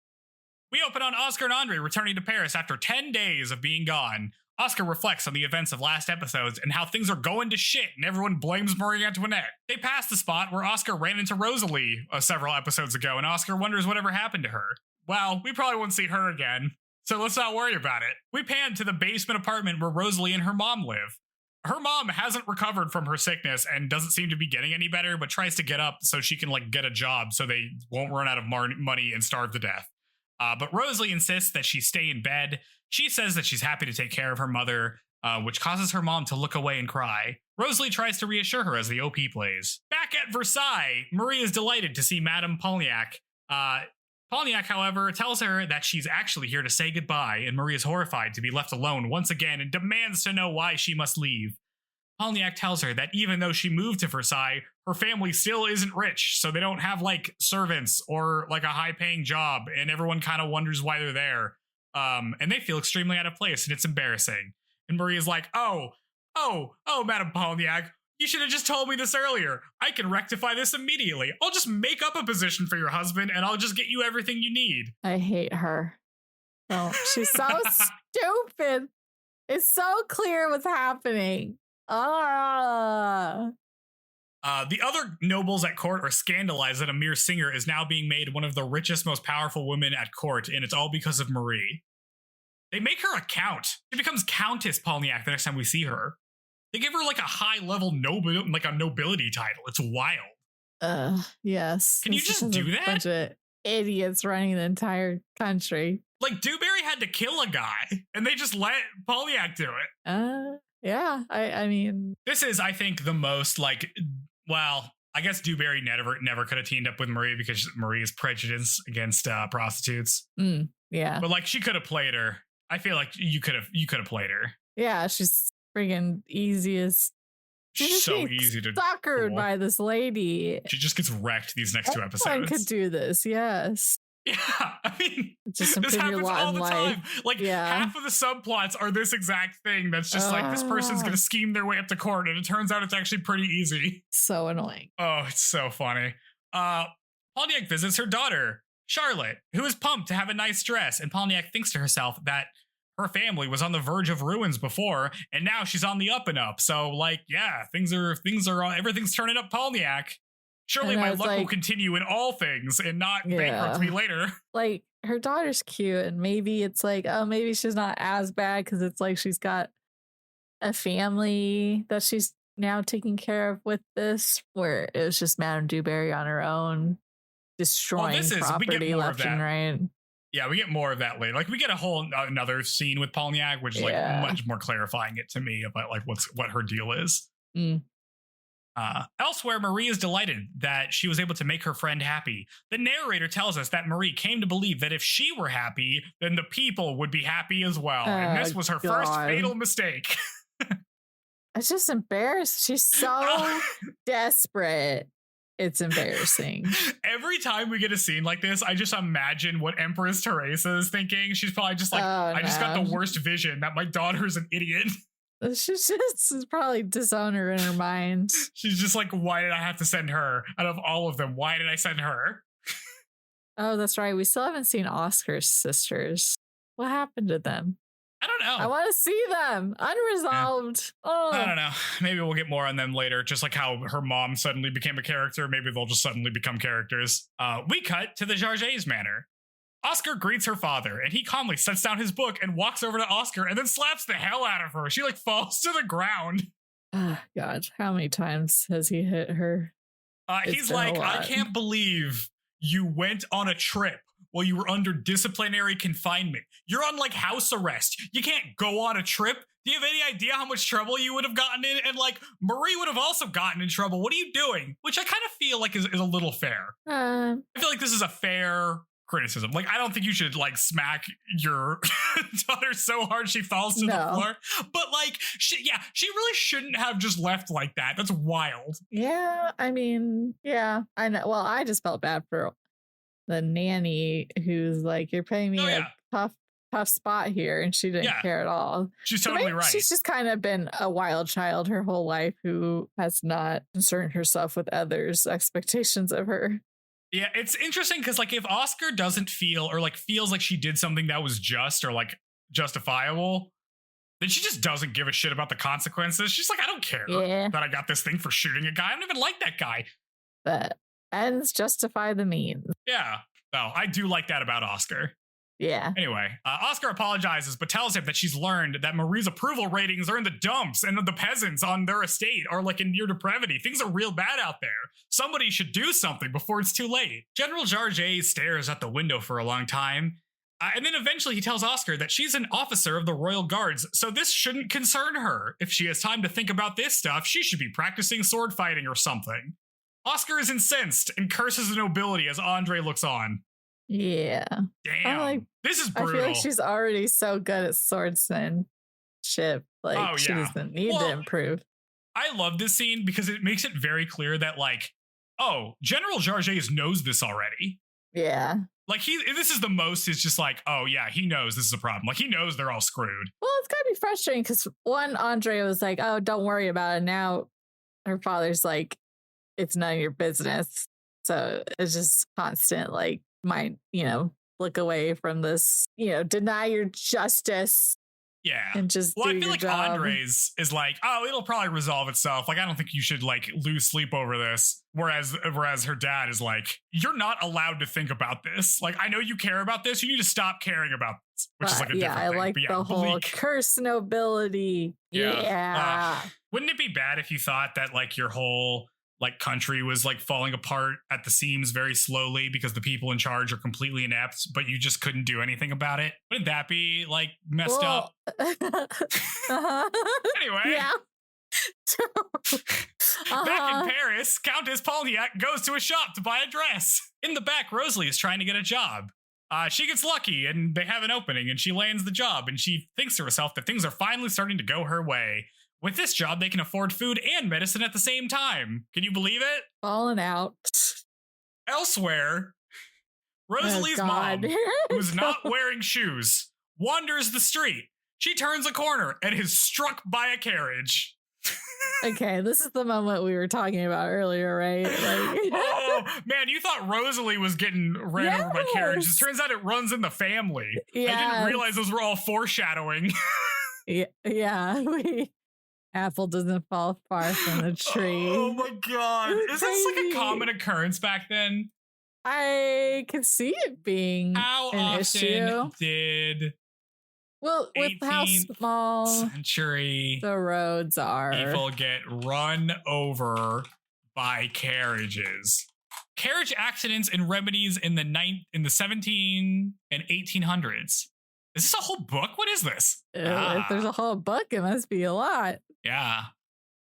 S2: We open on Oscar and Andre returning to Paris after 10 days of being gone. Oscar reflects on the events of last episodes and how things are going to shit and everyone blames Marie Antoinette. They pass the spot where Oscar ran into Rosalie several episodes ago and Oscar wonders whatever happened to her. Well, we probably won't see her again, so let's not worry about it. We pan to the basement apartment where Rosalie and her mom live. Her mom hasn't recovered from her sickness and doesn't seem to be getting any better, but tries to get up so she can like get a job so they won't run out of money and starve to death. But Rosalie insists that she stay in bed. She says that she's happy to take care of her mother, which causes her mom to look away and cry. Rosalie tries to reassure her as the OP plays. Back at Versailles, Marie is delighted to see Madame Polignac Polniak, however, tells her that she's actually here to say goodbye, and Marie is horrified to be left alone once again and demands to know why she must leave. Polniak tells her that even though she moved to Versailles, her family still isn't rich, so they don't have like servants or like a high-paying job, and everyone kind of wonders why they're there. And they feel extremely out of place, and it's embarrassing. And Marie is like, oh, Madame Polniak, you should have just told me this earlier. I can rectify this immediately. I'll just make up a position for your husband, and I'll just get you everything you need.
S1: I hate her. Oh, she's so stupid. It's so clear what's happening.
S2: The other nobles at court are scandalized that a mere singer is now being made one of the richest, most powerful women at court, and it's all because of Marie. They make her a count. She becomes Countess Polniak the next time we see her. They give her like a high-level nobility title. It's wild.
S1: Yes.
S2: Can you just do that?
S1: Bunch of idiots running the entire country.
S2: Like, Dewberry had to kill a guy, and they just let Polniak do it.
S1: Yeah, I mean...
S2: This is, I think, the most, like... Well, I guess Dewberry never could have teamed up with Marie because Marie is prejudiced against prostitutes.
S1: Yeah.
S2: But, like, she could have played her. I feel like you could have played her.
S1: Yeah, she's friggin' easy as...
S2: She's so easy to...
S1: Suckered by this lady.
S2: She just gets wrecked these next two episodes.
S1: Anyone could do this, yes.
S2: Yeah, I mean,
S1: just
S2: this happens all the time. Like, half of the subplots are this exact thing that's just like, this person's going to scheme their way up to court, and it turns out it's actually pretty easy.
S1: So annoying.
S2: Oh, it's so funny. Polniak visits her daughter, Charlotte, who is pumped to have a nice dress, and Polniak thinks to herself that her family was on the verge of ruins before, and now she's on the up and up. So, like, yeah, everything's turning up Polniak. Surely my luck will continue in all things and not bankrupt me later.
S1: Like, her daughter's cute, and maybe it's like, oh, maybe she's not as bad because it's like she's got a family that she's now taking care of with this, where it was just Madame Dewberry on her own, destroying property left and right.
S2: Yeah, we get more of that later. Like, we get a whole another scene with Polniak, which is like much more clarifying it to me about like what her deal is. Elsewhere, Marie is delighted that she was able to make her friend happy. The narrator tells us that Marie came to believe that if she were happy, then the people would be happy as well. And this was her first fatal mistake.
S1: It's just embarrassing. She's so desperate. It's embarrassing.
S2: Every time we get a scene like this, I just imagine what Empress Teresa is thinking. She's probably just like, I just got the worst vision that my daughter's an idiot.
S1: She's just probably disown her in her mind.
S2: She's just like, why did I have to send her? Out of all of them, why did I send her?
S1: Oh, that's right. We still haven't seen Oscar's sisters. What happened to them?
S2: I don't know.
S1: I want to see them. Unresolved.
S2: Yeah. Oh. I don't know. Maybe we'll get more on them later. Just like how her mom suddenly became a character. Maybe they'll just suddenly become characters. We cut to the Jargets manor. Oscar greets her father, and he calmly sets down his book and walks over to Oscar and then slaps the hell out of her. She like falls to the ground.
S1: Oh, God, how many times has he hit her?
S2: He's like, I can't believe you went on a trip while you were under disciplinary confinement. You're on like house arrest. You can't go on a trip. Do you have any idea how much trouble you would have gotten in? And like Marie would have also gotten in trouble. What are you doing? Which I kind of feel like is a little fair. I feel like this is a fair criticism. Like, I don't think you should like smack your daughter so hard she falls to the floor. But like, she really shouldn't have just left like that. That's wild.
S1: Yeah, I mean, yeah, I know. Well, I just felt bad for the nanny who's like, you're paying me a tough spot here, and she didn't care at all.
S2: She's totally right.
S1: She's just kind of been a wild child her whole life who has not concerned herself with others' expectations of her.
S2: Yeah, it's interesting because like if Oscar doesn't feel or like feels like she did something that was just or like justifiable, then she just doesn't give a shit about the consequences. She's like, I don't care that I got this thing for shooting a guy. I don't even like that guy.
S1: But ends justify the means.
S2: Yeah. No, I do like that about Oscar.
S1: Yeah.
S2: Anyway, Oscar apologizes, but tells him that she's learned that Marie's approval ratings are in the dumps and the peasants on their estate are like in near depravity. Things are real bad out there. Somebody should do something before it's too late. General Jarget stares at the window for a long time. And then eventually he tells Oscar that she's an officer of the Royal Guards, so this shouldn't concern her. If she has time to think about this stuff, she should be practicing sword fighting or something. Oscar is incensed and curses the nobility as Andre looks on.
S1: Yeah.
S2: Damn. This is brutal.
S1: I feel like she's already so good at swordsmanship. Like, she doesn't need to improve.
S2: I love this scene because it makes it very clear that, like, oh, General Jarges knows this already.
S1: Yeah.
S2: Like, this is the most, it's just like, oh, yeah, he knows this is a problem. Like, he knows they're all screwed.
S1: Well, it's gotta be frustrating because Andre was like, oh, don't worry about it. Now her father's like, it's none of your business. So it's just constant, like, look away from this, deny your justice.
S2: Yeah.
S1: And just
S2: I feel like
S1: job.
S2: Andres is like, oh, it'll probably resolve itself. Like, I don't think you should, like, lose sleep over this. Whereas her dad is like, you're not allowed to think about this. Like, I know you care about this. You need to stop caring about this. Which is like a different thing.
S1: I like the whole curse nobility. Yeah.
S2: Wouldn't it be bad if you thought that, like, your whole, like, country was, like, falling apart at the seams very slowly because the people in charge are completely inept, but you just couldn't do anything about it? Wouldn't that be, like, messed up? Anyway.
S1: Yeah.
S2: Back in Paris, Countess Polniak goes to a shop to buy a dress. In the back, Rosalie is trying to get a job. She gets lucky and they have an opening and she lands the job and she thinks to herself that things are finally starting to go her way. With this job, they can afford food and medicine at the same time. Can you believe it?
S1: Falling out.
S2: Elsewhere, Rosalie's mom, who's not wearing shoes, wanders the street. She turns a corner and is struck by a carriage.
S1: Okay, this is the moment we were talking about earlier, right? Like,
S2: oh, man, you thought Rosalie was getting ran over by carriage. It turns out it runs in the family. Yes. I didn't realize those were all foreshadowing.
S1: Yeah. Apple doesn't fall far from the tree.
S2: Oh my god. Is this like a common occurrence back then?
S1: I could see it being
S2: how
S1: an
S2: often
S1: issue.
S2: Did
S1: with how small
S2: century
S1: the roads are,
S2: people get run over by carriages? Carriage accidents and remedies in the 17 and 1800s. Is this a whole book? What is this?
S1: If there's a whole book, it must be a lot.
S2: Yeah,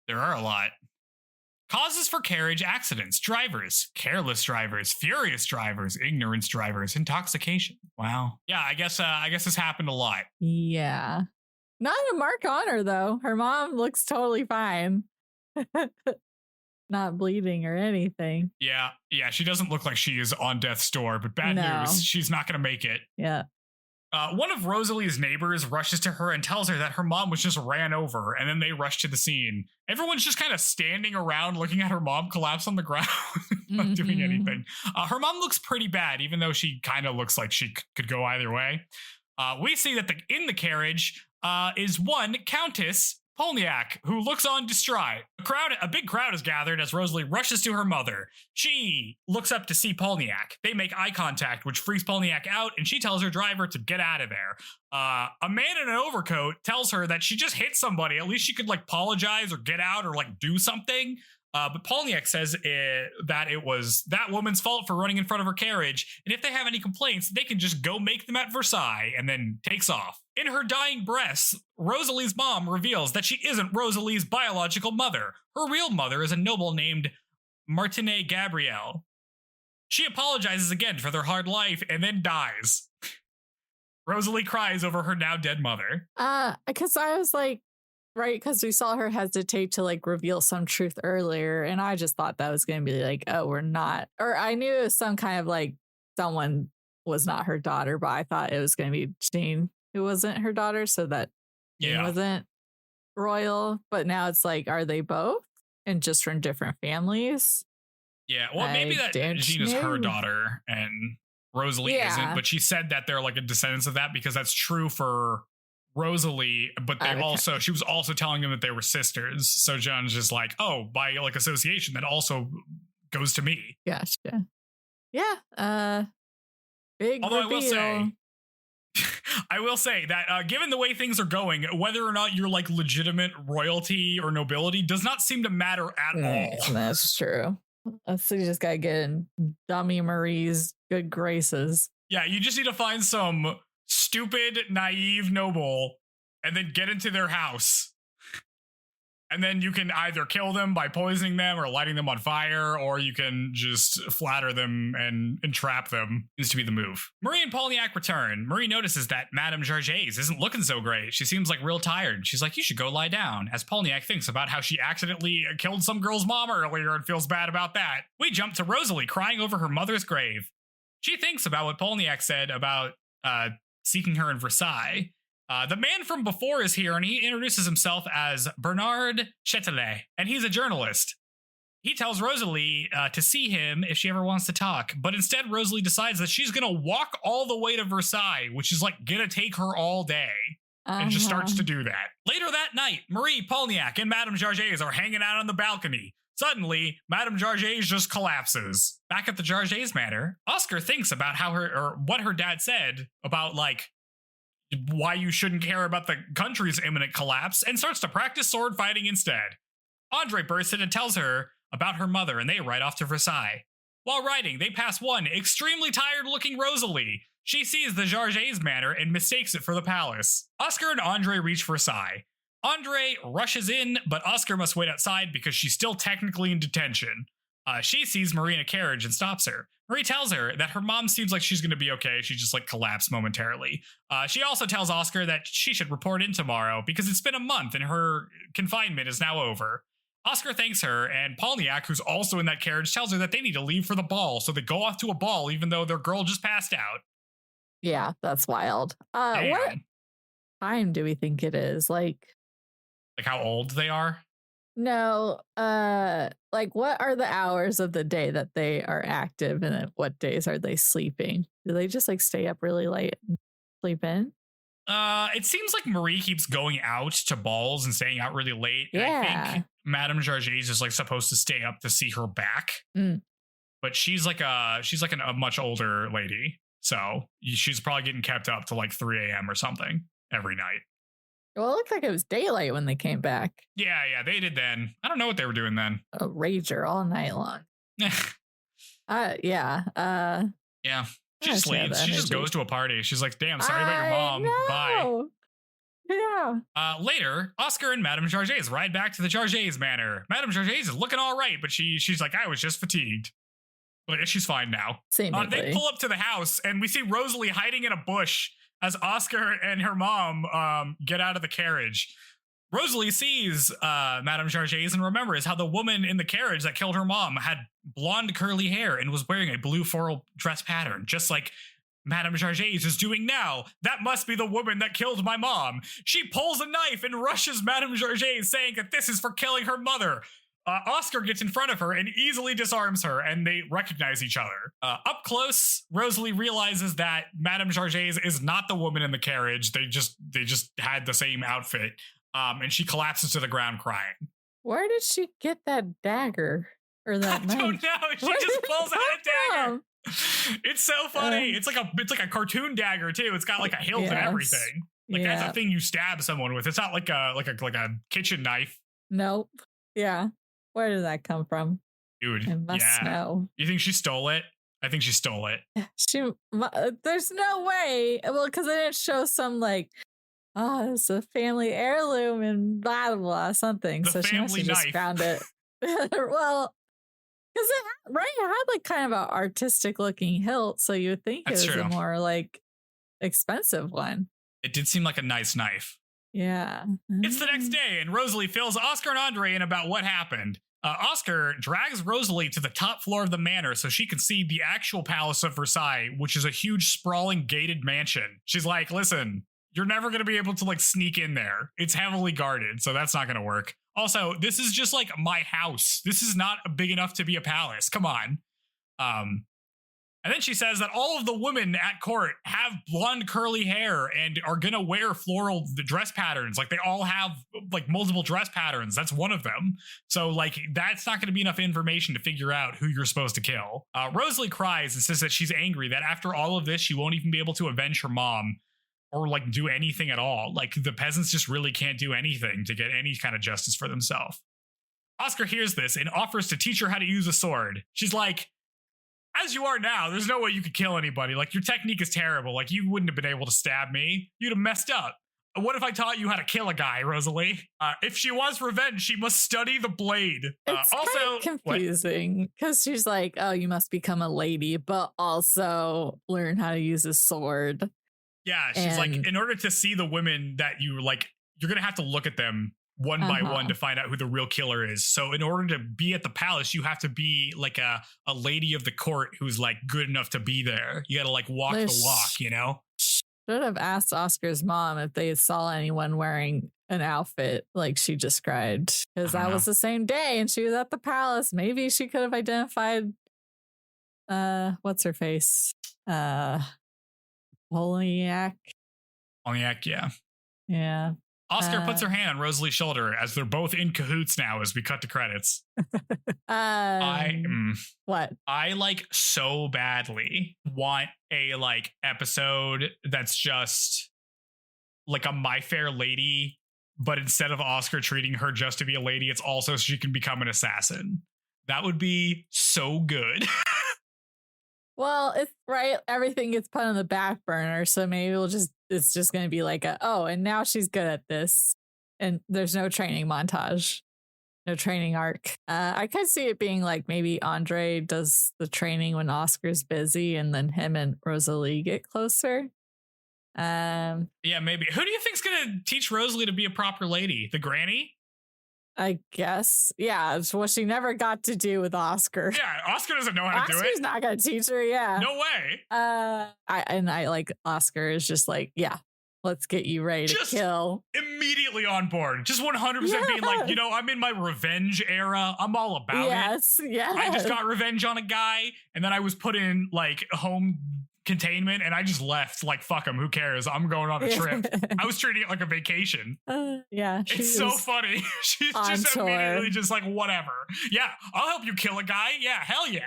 S2: there are a lot. Causes for carriage accidents: drivers, careless drivers, furious drivers, ignorance drivers, intoxication. Wow. Yeah, I guess this happened a lot.
S1: Yeah. Not a mark on her, though. Her mom looks totally fine. Not bleeding or anything.
S2: Yeah, she doesn't look like she is on death's door, but bad news, she's not going to make it.
S1: Yeah.
S2: One of Rosalie's neighbors rushes to her and tells her that her mom was just ran over, and then they rush to the scene. Everyone's just kind of standing around looking at her mom collapse on the ground, not doing anything. Her mom looks pretty bad, even though she kind of looks like she could go either way. We see that in the carriage is one Countess Polniak, who looks on distraught. A big crowd is gathered as Rosalie rushes to her mother. She looks up to see Polniak. They make eye contact, which freaks Polniak out, and she tells her driver to get out of there. A man in an overcoat tells her that she just hit somebody. At least she could, like, apologize or get out or, like, do something. But Polniak says that it was that woman's fault for running in front of her carriage, and if they have any complaints, they can just go make them at Versailles, and then takes off. In her dying breaths, Rosalie's mom reveals that she isn't Rosalie's biological mother. Her real mother is a noble named Martinet Gabrielle. She apologizes again for their hard life and then dies. Rosalie cries over her now dead mother.
S1: Because I was like, right, because we saw her hesitate to, like, reveal some truth earlier, and I just thought that was going to be like, oh, we're not. Or I knew it was some kind of, like, someone was not her daughter, but I thought it was going to be Jane who wasn't her daughter, so that Jane wasn't royal. But now it's like, are they both? And just from different families?
S2: Yeah, well, maybe that Jean is her daughter and Rosalie isn't, but she said that they're, like, a descendants of that because that's true for Rosalie, but she was also telling them that they were sisters. So John's just like, oh, by, like, association, that also goes to me.
S1: Gotcha. Yeah. Big
S2: Although
S1: reveal.
S2: I will say that given the way things are going, whether or not you're, like, legitimate royalty or nobility does not seem to matter at all.
S1: That's true. So you just gotta get in Dummy Marie's good graces.
S2: Yeah, you just need to find some stupid, naive noble and then get into their house And then you can either kill them by poisoning them or lighting them on fire, or you can just flatter them and entrap them. Seems to be the move. Marie and Polniak return. Marie notices that Madame Jarges isn't looking so great. She seems like real tired. She's like, you should go lie down, as Polniak thinks about how she accidentally killed some girl's mom earlier and feels bad about that. We jump to Rosalie crying over her mother's grave. She thinks about what Polniak said about seeking her in Versailles. The man from before is here, and he introduces himself as Bernard Châtelet, and he's a journalist. He tells Rosalie to see him if she ever wants to talk, but instead Rosalie decides that she's going to walk all the way to Versailles, which is like going to take her all day, and just starts to do that. Later that night, Marie, Polniak, and Madame Jarges are hanging out on the balcony. Suddenly, Madame Jarges just collapses. Back at the Jarges Manor, Oscar thinks about what her dad said about, like, why you shouldn't care about the country's imminent collapse, and starts to practice sword fighting instead. Andre bursts in and tells her about her mother, and they ride off to Versailles. While riding, they pass one extremely tired-looking Rosalie. She sees the Jarges Manor and mistakes it for the palace. Oscar and Andre reach Versailles. Andre rushes in, but Oscar must wait outside because she's still technically in detention. She sees Marie in a carriage and stops her. Marie tells her that her mom seems like she's going to be okay. She just like collapsed momentarily. She also tells Oscar that she should report in tomorrow because it's been a month and her confinement is now over. Oscar thanks her, and Polniak, who's also in that carriage, tells her that they need to leave for the ball, so they go off to a ball even though their girl just passed out.
S1: Yeah, that's wild. What time do we think it is? Like
S2: how old they are?
S1: No, like what are the hours of the day that they are active, and then what days are they sleeping? Do they just like stay up really late and sleep in?
S2: It seems like Marie keeps going out to balls and staying out really late.
S1: Yeah.
S2: And I think Madame Jarges is like supposed to stay up to see her back. But she's like a much older lady. So she's probably getting kept up to like 3 a.m. or something every night.
S1: Well, it looked like it was daylight when they came back.
S2: Yeah, they did then. I don't know what they were doing then.
S1: A rager all night long. Yeah.
S2: Yeah. She just leaves. She just goes to a party. She's like, damn, sorry about your mom. Bye.
S1: Yeah.
S2: Later, Oscar and Madame Jarges ride back to the Jarges Manor. Madame Jarges is looking all right, but she's like, I was just fatigued. But I guess she's fine now. They pull up to the house, and we see Rosalie hiding in a bush as Oscar and her mom get out of the carriage. Rosalie sees Madame Jarges and remembers how the woman in the carriage that killed her mom had blonde curly hair and was wearing a blue floral dress pattern, just like Madame Jarges is doing now. That must be the woman that killed my mom. She pulls a knife and rushes Madame Jarges, saying that this is for killing her mother. Oscar gets in front of her and easily disarms her, and they recognize each other. Up close, Rosalie realizes that Madame Jarges is not the woman in the carriage. They just had the same outfit. And she collapses to the ground crying.
S1: Where did she get that dagger? Or that knife?
S2: I don't know. She just pulls out a dagger. It's so funny. It's like a cartoon dagger too. It's got like a hilt and everything. Like that's a thing you stab someone with. It's not like a kitchen knife. Nope.
S1: Yeah. Where did that come from?
S2: Dude,
S1: I must know.
S2: You think she stole it? I think she stole it.
S1: There's no way. Well, because it didn't show some like, oh, it's a family heirloom and blah, blah, blah, something. So she must have just found it. Well, because it had like kind of an artistic looking hilt. So you would think it was a more like expensive one.
S2: It did seem like a nice knife.
S1: Yeah.
S2: It's the next day, and Rosalie fills Oscar and Andre in about what happened. Oscar drags Rosalie to the top floor of the manor so she can see the actual Palace of Versailles, which is a huge, sprawling, gated mansion. She's like, listen, you're never going to be able to like sneak in there. It's heavily guarded, so that's not going to work. Also, this is just like my house. This is not big enough to be a palace. Come on. And then she says that all of the women at court have blonde curly hair and are going to wear floral dress patterns. Like they all have like multiple dress patterns. That's one of them. So like that's not going to be enough information to figure out who you're supposed to kill. Rosalie cries and says that she's angry that after all of this, she won't even be able to avenge her mom or like do anything at all. Like the peasants just really can't do anything to get any kind of justice for themselves. Oscar hears this and offers to teach her how to use a sword. She's like, as you are now, there's no way you could kill anybody. Like, your technique is terrible. Like, you wouldn't have been able to stab me. You'd have messed up. What if I taught you how to kill a guy, Rosalie? If she wants revenge, she must study the blade.
S1: It's
S2: Also,
S1: kind of confusing because she's like, oh, you must become a lady, but also learn how to use a sword.
S2: Yeah, she's like, in order to see the women that you like, you're going to have to look at them one by one to find out who the real killer is. So in order to be at the palace, you have to be like a lady of the court who's like good enough to be there. You got to like walk the walk, you know?
S1: Should have asked Oscar's mom if they saw anyone wearing an outfit like she described, because that was the same day and she was at the palace. Maybe she could have identified what's her face? Polyak,
S2: yeah.
S1: Yeah.
S2: Oscar puts her hand on Rosalie's shoulder as they're both in cahoots now as we cut to credits.
S1: What?
S2: I like so badly want a like episode that's just like a My Fair Lady, but instead of Oscar treating her just to be a lady, it's also so she can become an assassin. That would be so good.
S1: Well, it's right. Everything gets put on the back burner. So maybe it's just going to be like and now she's good at this. And there's no training montage, no training arc. I could see it being like maybe Andre does the training when Oscar's busy and then him and Rosalie get closer.
S2: Yeah, maybe. Who do you think's going to teach Rosalie to be a proper lady? The granny?
S1: I guess. Yeah, it's what she never got to do with Oscar.
S2: Yeah, Oscar doesn't know how to do it.
S1: Oscar's not going to teach her, yeah.
S2: No way.
S1: I like Oscar is just like, yeah, let's get you ready to kill.
S2: Immediately on board. Just 100% being like, you know, I'm in my revenge era. I'm all about it.
S1: Yes.
S2: I just got revenge on a guy, and then I was put in like home containment, and I just left like, fuck him, who cares, I'm going on a trip. I was treating it like a vacation. It's so funny. She's just immediately just like, whatever, yeah, I'll help you kill a guy, yeah, hell yeah,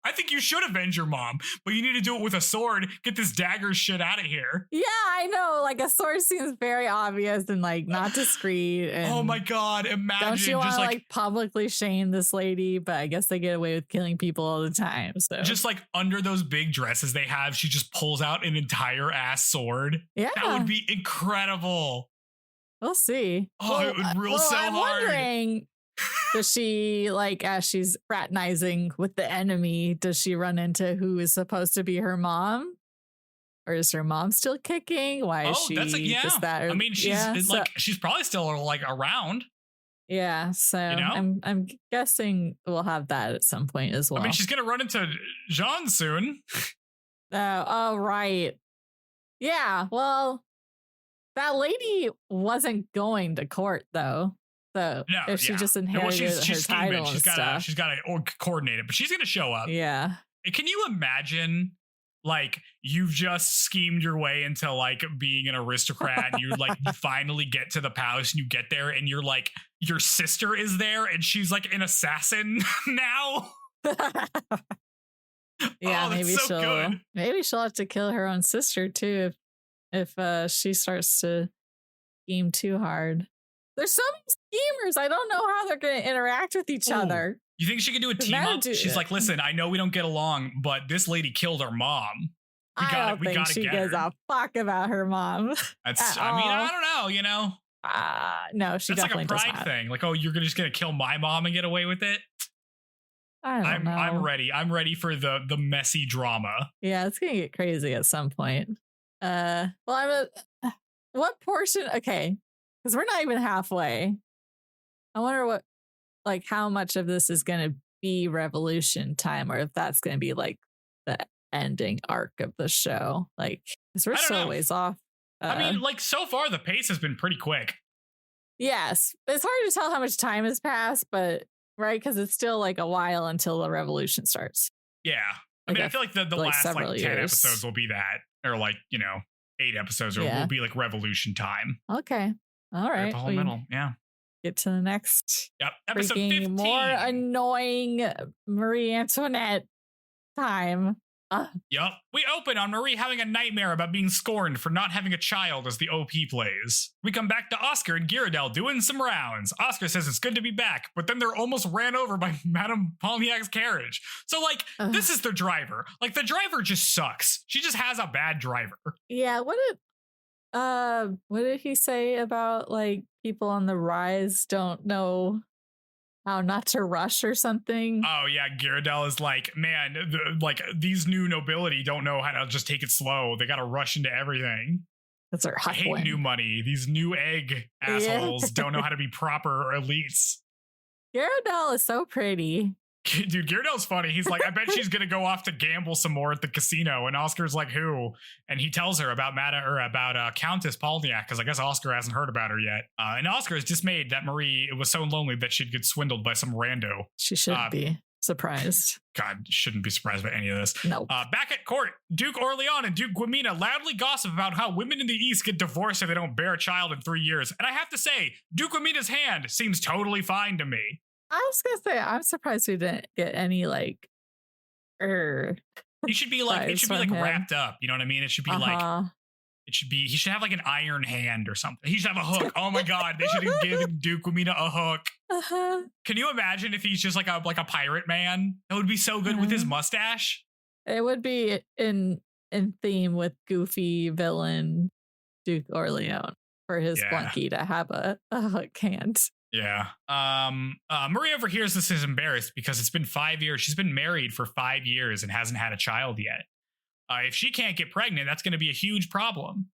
S2: I think you should avenge your mom, but you need to do it with a sword. Get this dagger shit out of here.
S1: Yeah, I know. Like a sword seems very obvious and like not discreet. And
S2: oh my god! Imagine.
S1: Don't you want to
S2: like
S1: publicly shame this lady? But I guess they get away with killing people all the time. So
S2: just like under those big dresses they have, she just pulls out an entire ass sword.
S1: Yeah,
S2: that would be incredible.
S1: We'll see.
S2: Oh, it would rule so
S1: I'm
S2: hard.
S1: Wondering, does she, like, as she's fraternizing with the enemy, does she run into who is supposed to be her mom? Or is her mom still kicking? Why is she just that?
S2: I mean, she's probably still like around.
S1: Yeah, so you know? I'm guessing we'll have that at some point as well.
S2: I mean, she's gonna run into Jean soon.
S1: Oh, right. Yeah, well, that lady wasn't going to court though. So
S2: no,
S1: if she just inherited her title and stuff.
S2: She's got to coordinate it, but she's going to show up.
S1: Yeah.
S2: Can you imagine, like, you've just schemed your way into, like, being an aristocrat and you, like, you finally get to the palace and you get there and you're, like, your sister is there and she's, like, an assassin now?
S1: Yeah, maybe she'll have to kill her own sister, too, if she starts to scheme too hard. There's so many schemers. I don't know how they're going to interact with each other.
S2: You think she could do a team up? She's like, listen, I know we don't get along, but this lady killed our mom.
S1: I don't think she gives a fuck about her mom.
S2: I mean, I don't know, you know?
S1: No, she definitely does not. That's like a
S2: pride thing. Like, oh, you're just going to kill my mom and get away with it?
S1: I don't know.
S2: I'm ready. I'm ready for the messy drama.
S1: Yeah, it's going to get crazy at some point. What portion? Okay. Because we're not even halfway. I wonder how much of this is going to be revolution time, or if that's going to be like the ending arc of the show. Like, because we're so ways off.
S2: I mean, like, so far the pace has been pretty quick.
S1: Yes, it's hard to tell how much time has passed, but right, because it's still like a while until the revolution starts.
S2: Yeah, I mean, I feel like the last like 10 episodes will be that, or like 8 episodes will be like revolution time.
S1: Okay. All right.
S2: The whole middle. Yeah.
S1: Get to the next.
S2: Yep. Episode 15.
S1: More annoying Marie Antoinette time.
S2: Yep. We open on Marie having a nightmare about being scorned for not having a child as the OP plays. We come back to Oscar and Ghirardelli doing some rounds. Oscar says it's good to be back, but then they're almost ran over by Madame Polyak's carriage. So, like, this is their driver. Like, the driver just sucks. She just has a bad driver.
S1: Yeah, What did he say about like people on the rise don't know how not to rush or something?
S2: Oh yeah, Gyarados is like, man, like these new nobility don't know how to just take it slow. They got to rush into everything.
S1: That's our
S2: I
S1: hot
S2: hate
S1: one.
S2: new money. These new egg assholes don't know how to be proper elites.
S1: Gyarados is so pretty.
S2: Dude, Gyarados funny. He's like, I bet she's gonna go off to gamble some more at the casino. And Oscar's like, who? And he tells her about Countess Polniak, because I guess Oscar hasn't heard about her yet. And Oscar is dismayed that Marie was so lonely that she'd get swindled by some rando.
S1: She should be surprised.
S2: God, shouldn't be surprised by any of this.
S1: No.
S2: Back at court, Duke Orlean and Duke Guamina loudly gossip about how women in the East get divorced if they don't bear a child in 3 years. And I have to say, Duke Guamina's hand seems totally fine to me.
S1: I was gonna say, I'm surprised we didn't get any like.
S2: He should be like, it should be like wrapped up. You know what I mean? It should be like, it should be. He should have like an iron hand or something. He should have a hook. Oh my god, they should have given Duke Guamina a hook. Can you imagine if he's just like a pirate man? That would be so good with his mustache.
S1: It would be in theme with goofy villain Duke Orlean for his flunky to have a hook hand.
S2: Yeah. Marie overhears this is embarrassed because it's been 5 years. She's been married for 5 years and hasn't had a child yet. If she can't get pregnant, that's going to be a huge problem.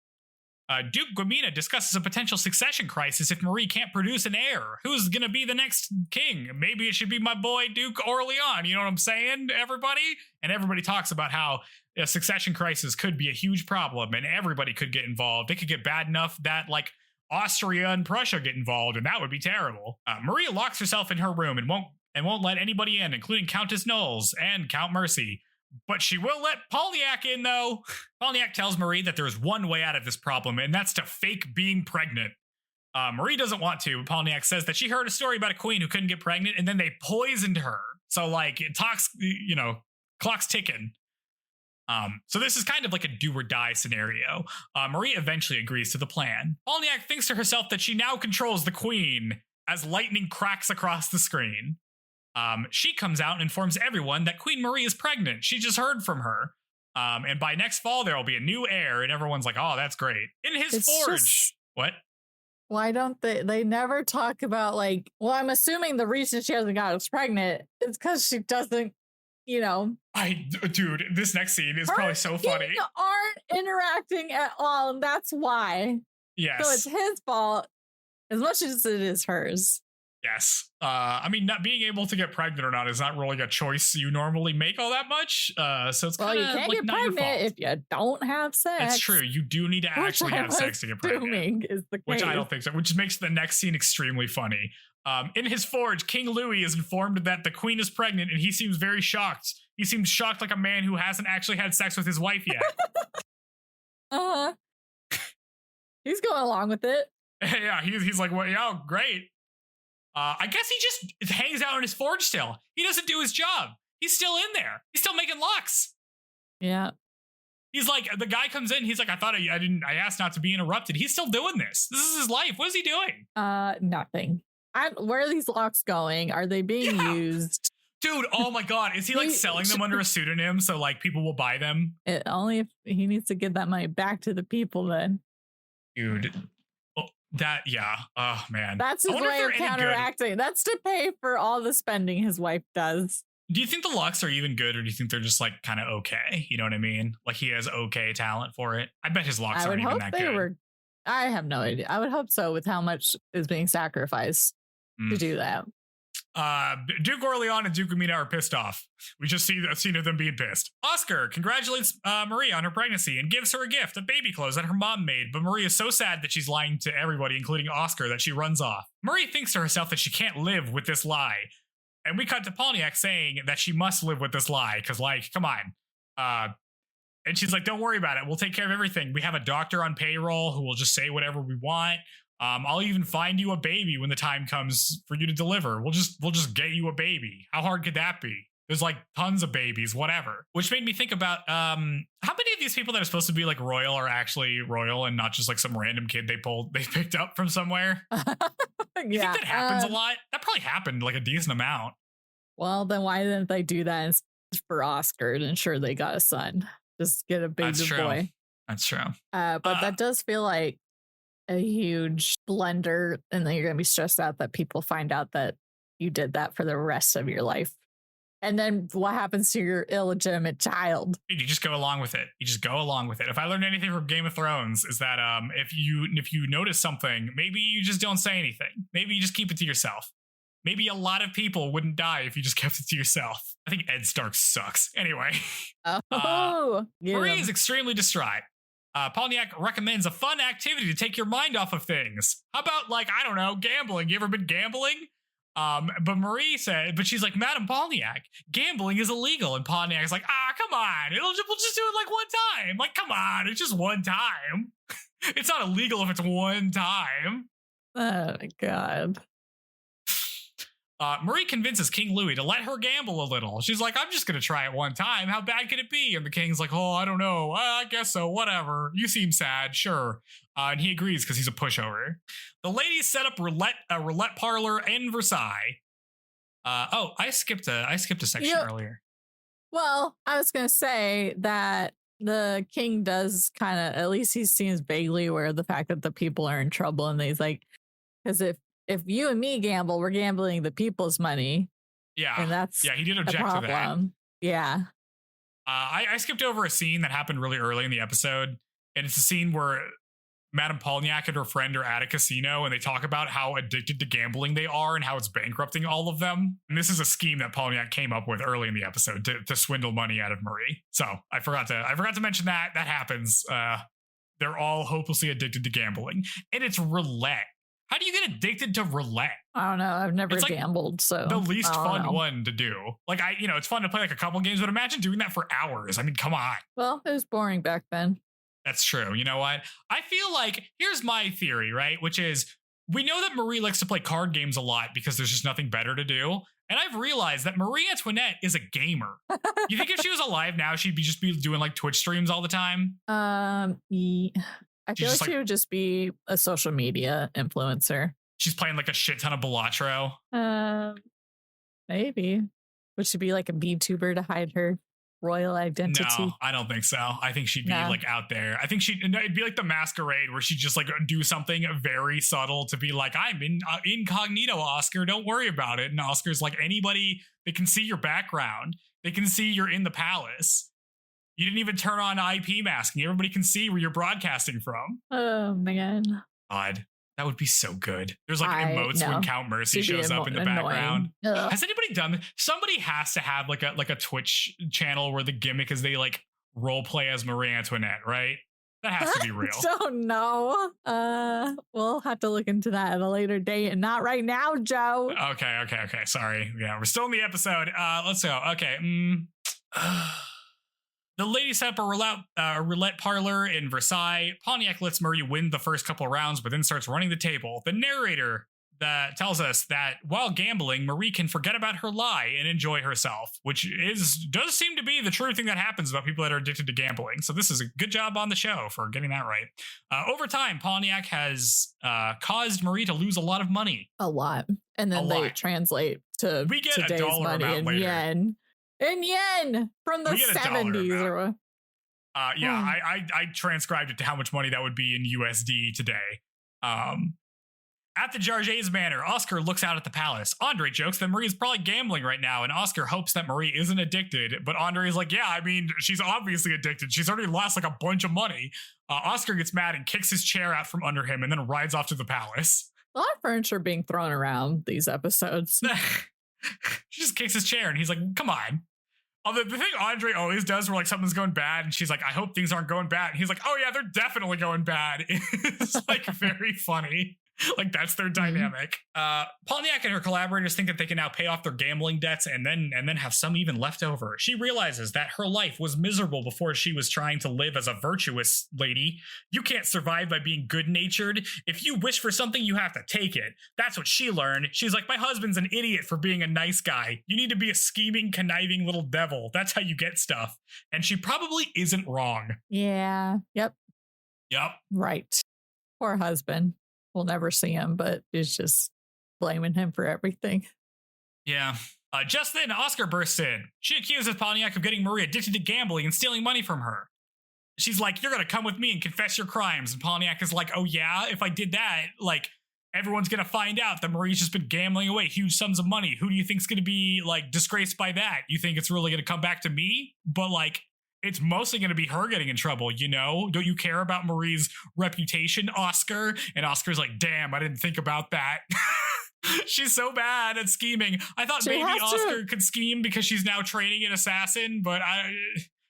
S2: Duke Guamina discusses a potential succession crisis if Marie can't produce an heir. Who's going to be the next king? Maybe it should be my boy Duke Orlean. You know what I'm saying, everybody? And everybody talks about how a succession crisis could be a huge problem and everybody could get involved. It could get bad enough that like Austria and Prussia get involved, and that would be terrible. Maria locks herself in her room and won't let anybody in, including Countess Knowles and Count Mercy. But she will let Polniak in, though. Polniak tells Marie that there is one way out of this problem, and that's to fake being pregnant. Marie doesn't want to, but Polniak says that she heard a story about a queen who couldn't get pregnant, and then they poisoned her. So, like, it talks, clock's ticking. So this is kind of like a do or die scenario. Marie eventually agrees to the plan. Polniak thinks to herself that she now controls the queen as lightning cracks across the screen. She comes out and informs everyone that Queen Marie is pregnant. She just heard from her. And by next fall, there will be a new heir. And everyone's like, oh, that's great. In his forge. What?
S1: Why don't they never talk about like, well, I'm assuming the reason she hasn't got us pregnant is because she doesn't,
S2: dude, this next scene is probably so funny.
S1: Aren't interacting at all, and that's why.
S2: Yes.
S1: So it's his fault as much as it is hers.
S2: Yes. I mean, not being able to get pregnant or not is not really a choice you normally make all that much. So it's kind of
S1: you can't
S2: like
S1: get
S2: not your fault.
S1: If you don't have sex.
S2: It's true. You do need to actually have sex to get pregnant.
S1: Is the case.
S2: Which I don't think so. Which makes the next scene extremely funny. In his forge, King Louis is informed that the queen is pregnant, and he seems very shocked. He seems shocked like a man who hasn't actually had sex with his wife yet.
S1: He's going along with it.
S2: Yeah, he's like, well, yeah, great. I guess he just hangs out in his forge still. He doesn't do his job. He's still in there. He's still making locks.
S1: Yeah.
S2: He's like, the guy comes in. He's like, I asked not to be interrupted. He's still doing this. This is his life. What is he doing?
S1: Nothing. Where are these locks going? Are they being used?
S2: Dude, oh my God. Is he like selling them under a pseudonym so like people will buy them?
S1: Only if he needs to give that money back to the people then.
S2: Dude. Oh man.
S1: That's his way of counteracting. That's to pay for all the spending his wife does.
S2: Do you think the locks are even good, or do you think they're just like kind of okay? You know what I mean? Like he has okay talent for it. I bet his locks aren't even that good.
S1: I have no idea. I would hope so with how much is being sacrificed to do that.
S2: Duke Orlean and Duke Guamina are pissed off. We just see a scene of them being pissed. Oscar congratulates Marie on her pregnancy and gives her a gift, a baby clothes that her mom made, but Marie is so sad that she's lying to everybody, including Oscar, that she runs off. Marie thinks to herself that she can't live with this lie. And we cut to Polniak saying that she must live with this lie, because like, come on. And she's like, don't worry about it. We'll take care of everything. We have a doctor on payroll who will just say whatever we want. I'll even find you a baby when the time comes for you to deliver. We'll just get you a baby. How hard could that be? There's like tons of babies, whatever. Which made me think about how many of these people that are supposed to be like royal are actually royal and not just like some random kid they picked up from somewhere. You think that happens a lot? That probably happened like a decent amount.
S1: Well, then why didn't they do that for Oscar to ensure they got a son? Just get a baby boy.
S2: That's true.
S1: But that does feel like a huge blunder, and then you're going to be stressed out that people find out that you did that for the rest of your life. And then what happens to your illegitimate child?
S2: You just go along with it. You just go along with it. If I learned anything from Game of Thrones, is that if you notice something, maybe you just don't say anything. Maybe you just keep it to yourself. Maybe a lot of people wouldn't die if you just kept it to yourself. I think Ed Stark sucks. Anyway. Marie is extremely distraught. Polniak recommends a fun activity to take your mind off of things. How about, like, I don't know, gambling? You ever been gambling? But Marie said, but she's like, Madam Polniak, gambling is illegal. And Polniak's like, come on. We'll just do it like one time. Like, come on. It's just one time. It's not illegal if it's one time.
S1: Oh, my God.
S2: Marie convinces King Louis to let her gamble a little. She's like, I'm just going to try it one time. How bad can it be? And the king's like, oh, I don't know. I guess so. Whatever. You seem sad. Sure. And he agrees because he's a pushover. The ladies set up a roulette parlor in Versailles. I skipped a section earlier.
S1: Well, I was going to say that the king does kind of, at least he seems vaguely aware of the fact that the people are in trouble. And he's like, because if you and me gamble, we're gambling the people's money.
S2: Yeah.
S1: And that's
S2: he did object to that.
S1: Yeah.
S2: I skipped over a scene that happened really early in the episode. And it's a scene where Madame Polniak and her friend are at a casino and they talk about how addicted to gambling they are and how it's bankrupting all of them. And this is a scheme that Polniak came up with early in the episode to swindle money out of Marie. So I forgot to mention that. That happens. They're all hopelessly addicted to gambling. And it's roulette. How do you get addicted to roulette?
S1: I don't know. I've never gambled, so
S2: the least fun one to do. Like, it's fun to play like a couple games, but imagine doing that for hours. I mean, come on.
S1: Well, it was boring back then.
S2: That's true. You know what? I feel like, here's my theory, right? Which is, we know that Marie likes to play card games a lot because there's just nothing better to do. And I've realized that Marie Antoinette is a gamer. You think if she was alive now, she'd just be doing like Twitch streams all the time?
S1: I feel like she would just be a social media influencer.
S2: She's playing like a shit ton of Balatro.
S1: Maybe. Would she be like a VTuber to hide her royal identity?
S2: No, I don't think so. I think she'd be like out there. I think it'd be like the Masquerade where she'd just like do something very subtle to be like, I'm in incognito, Oscar. Don't worry about it. And Oscar's like, anybody, they can see your background. They can see you're in the palace. You didn't even turn on IP masking. Everybody can see where you're broadcasting from.
S1: Oh, man.
S2: God, that would be so good. There's like emotes when Count Mercy shows up in the background. Has anybody done this? Somebody has to have like a Twitch channel where the gimmick is they like role play as Marie Antoinette, right? That has to be real.
S1: I don't know. We'll have to look into that at a later date and not right now, Joe.
S2: Okay. Sorry. Yeah, we're still in the episode. Let's go. Okay. The ladies set up a roulette parlor in Versailles. Polniak lets Marie win the first couple of rounds, but then starts running the table. The narrator that tells us that while gambling, Marie can forget about her lie and enjoy herself, which does seem to be the true thing that happens about people that are addicted to gambling. So this is a good job on the show for getting that right. Over time, Polniak has caused Marie to lose a lot of money.
S1: A lot. And then they translate to today's money in yen. In yen from the 70s.
S2: I transcribed it to how much money that would be in USD today. At the Jarget's manor, Oscar looks out at the palace. Andre jokes that Marie is probably gambling right now, and Oscar hopes that Marie isn't addicted. But Andre is like, yeah, I mean, she's obviously addicted. She's already lost like a bunch of money. Oscar gets mad and kicks his chair out from under him and then rides off to the palace.
S1: A lot of furniture being thrown around these episodes.
S2: She just kicks his chair and he's like, come on. Although the thing Andre always does where like something's going bad and she's like, I hope things aren't going bad. And he's like, oh yeah, they're definitely going bad. It's like very funny. Like that's their dynamic. Polniak and her collaborators think that they can now pay off their gambling debts and then have some even left over. She realizes that her life was miserable before she was trying to live as a virtuous lady. You can't survive by being good-natured. If you wish for something, you have to take it. That's what she learned. She's like, my husband's an idiot for being a nice guy. You need to be a scheming, conniving little devil. That's how you get stuff. And she probably isn't wrong.
S1: Yeah. Yep. Right. Poor husband. We'll never see him, but is just blaming him for everything.
S2: Yeah. Just then, Oscar bursts in. She accuses Polniak of getting Marie addicted to gambling and stealing money from her. she's like, you're going to come with me and confess your crimes. And Pontiac is like, oh yeah, if I did that, like, everyone's going to find out that Marie's just been gambling away huge sums of money. Who do you think's going to be, like, disgraced by that? You think it's really going to come back to me? But, like, it's mostly going to be her getting in trouble, you know? Don't you care about Marie's reputation, Oscar? And Oscar's like, damn, I didn't think about that. She's so bad at scheming. I thought maybe Oscar could scheme because she's now training an assassin, but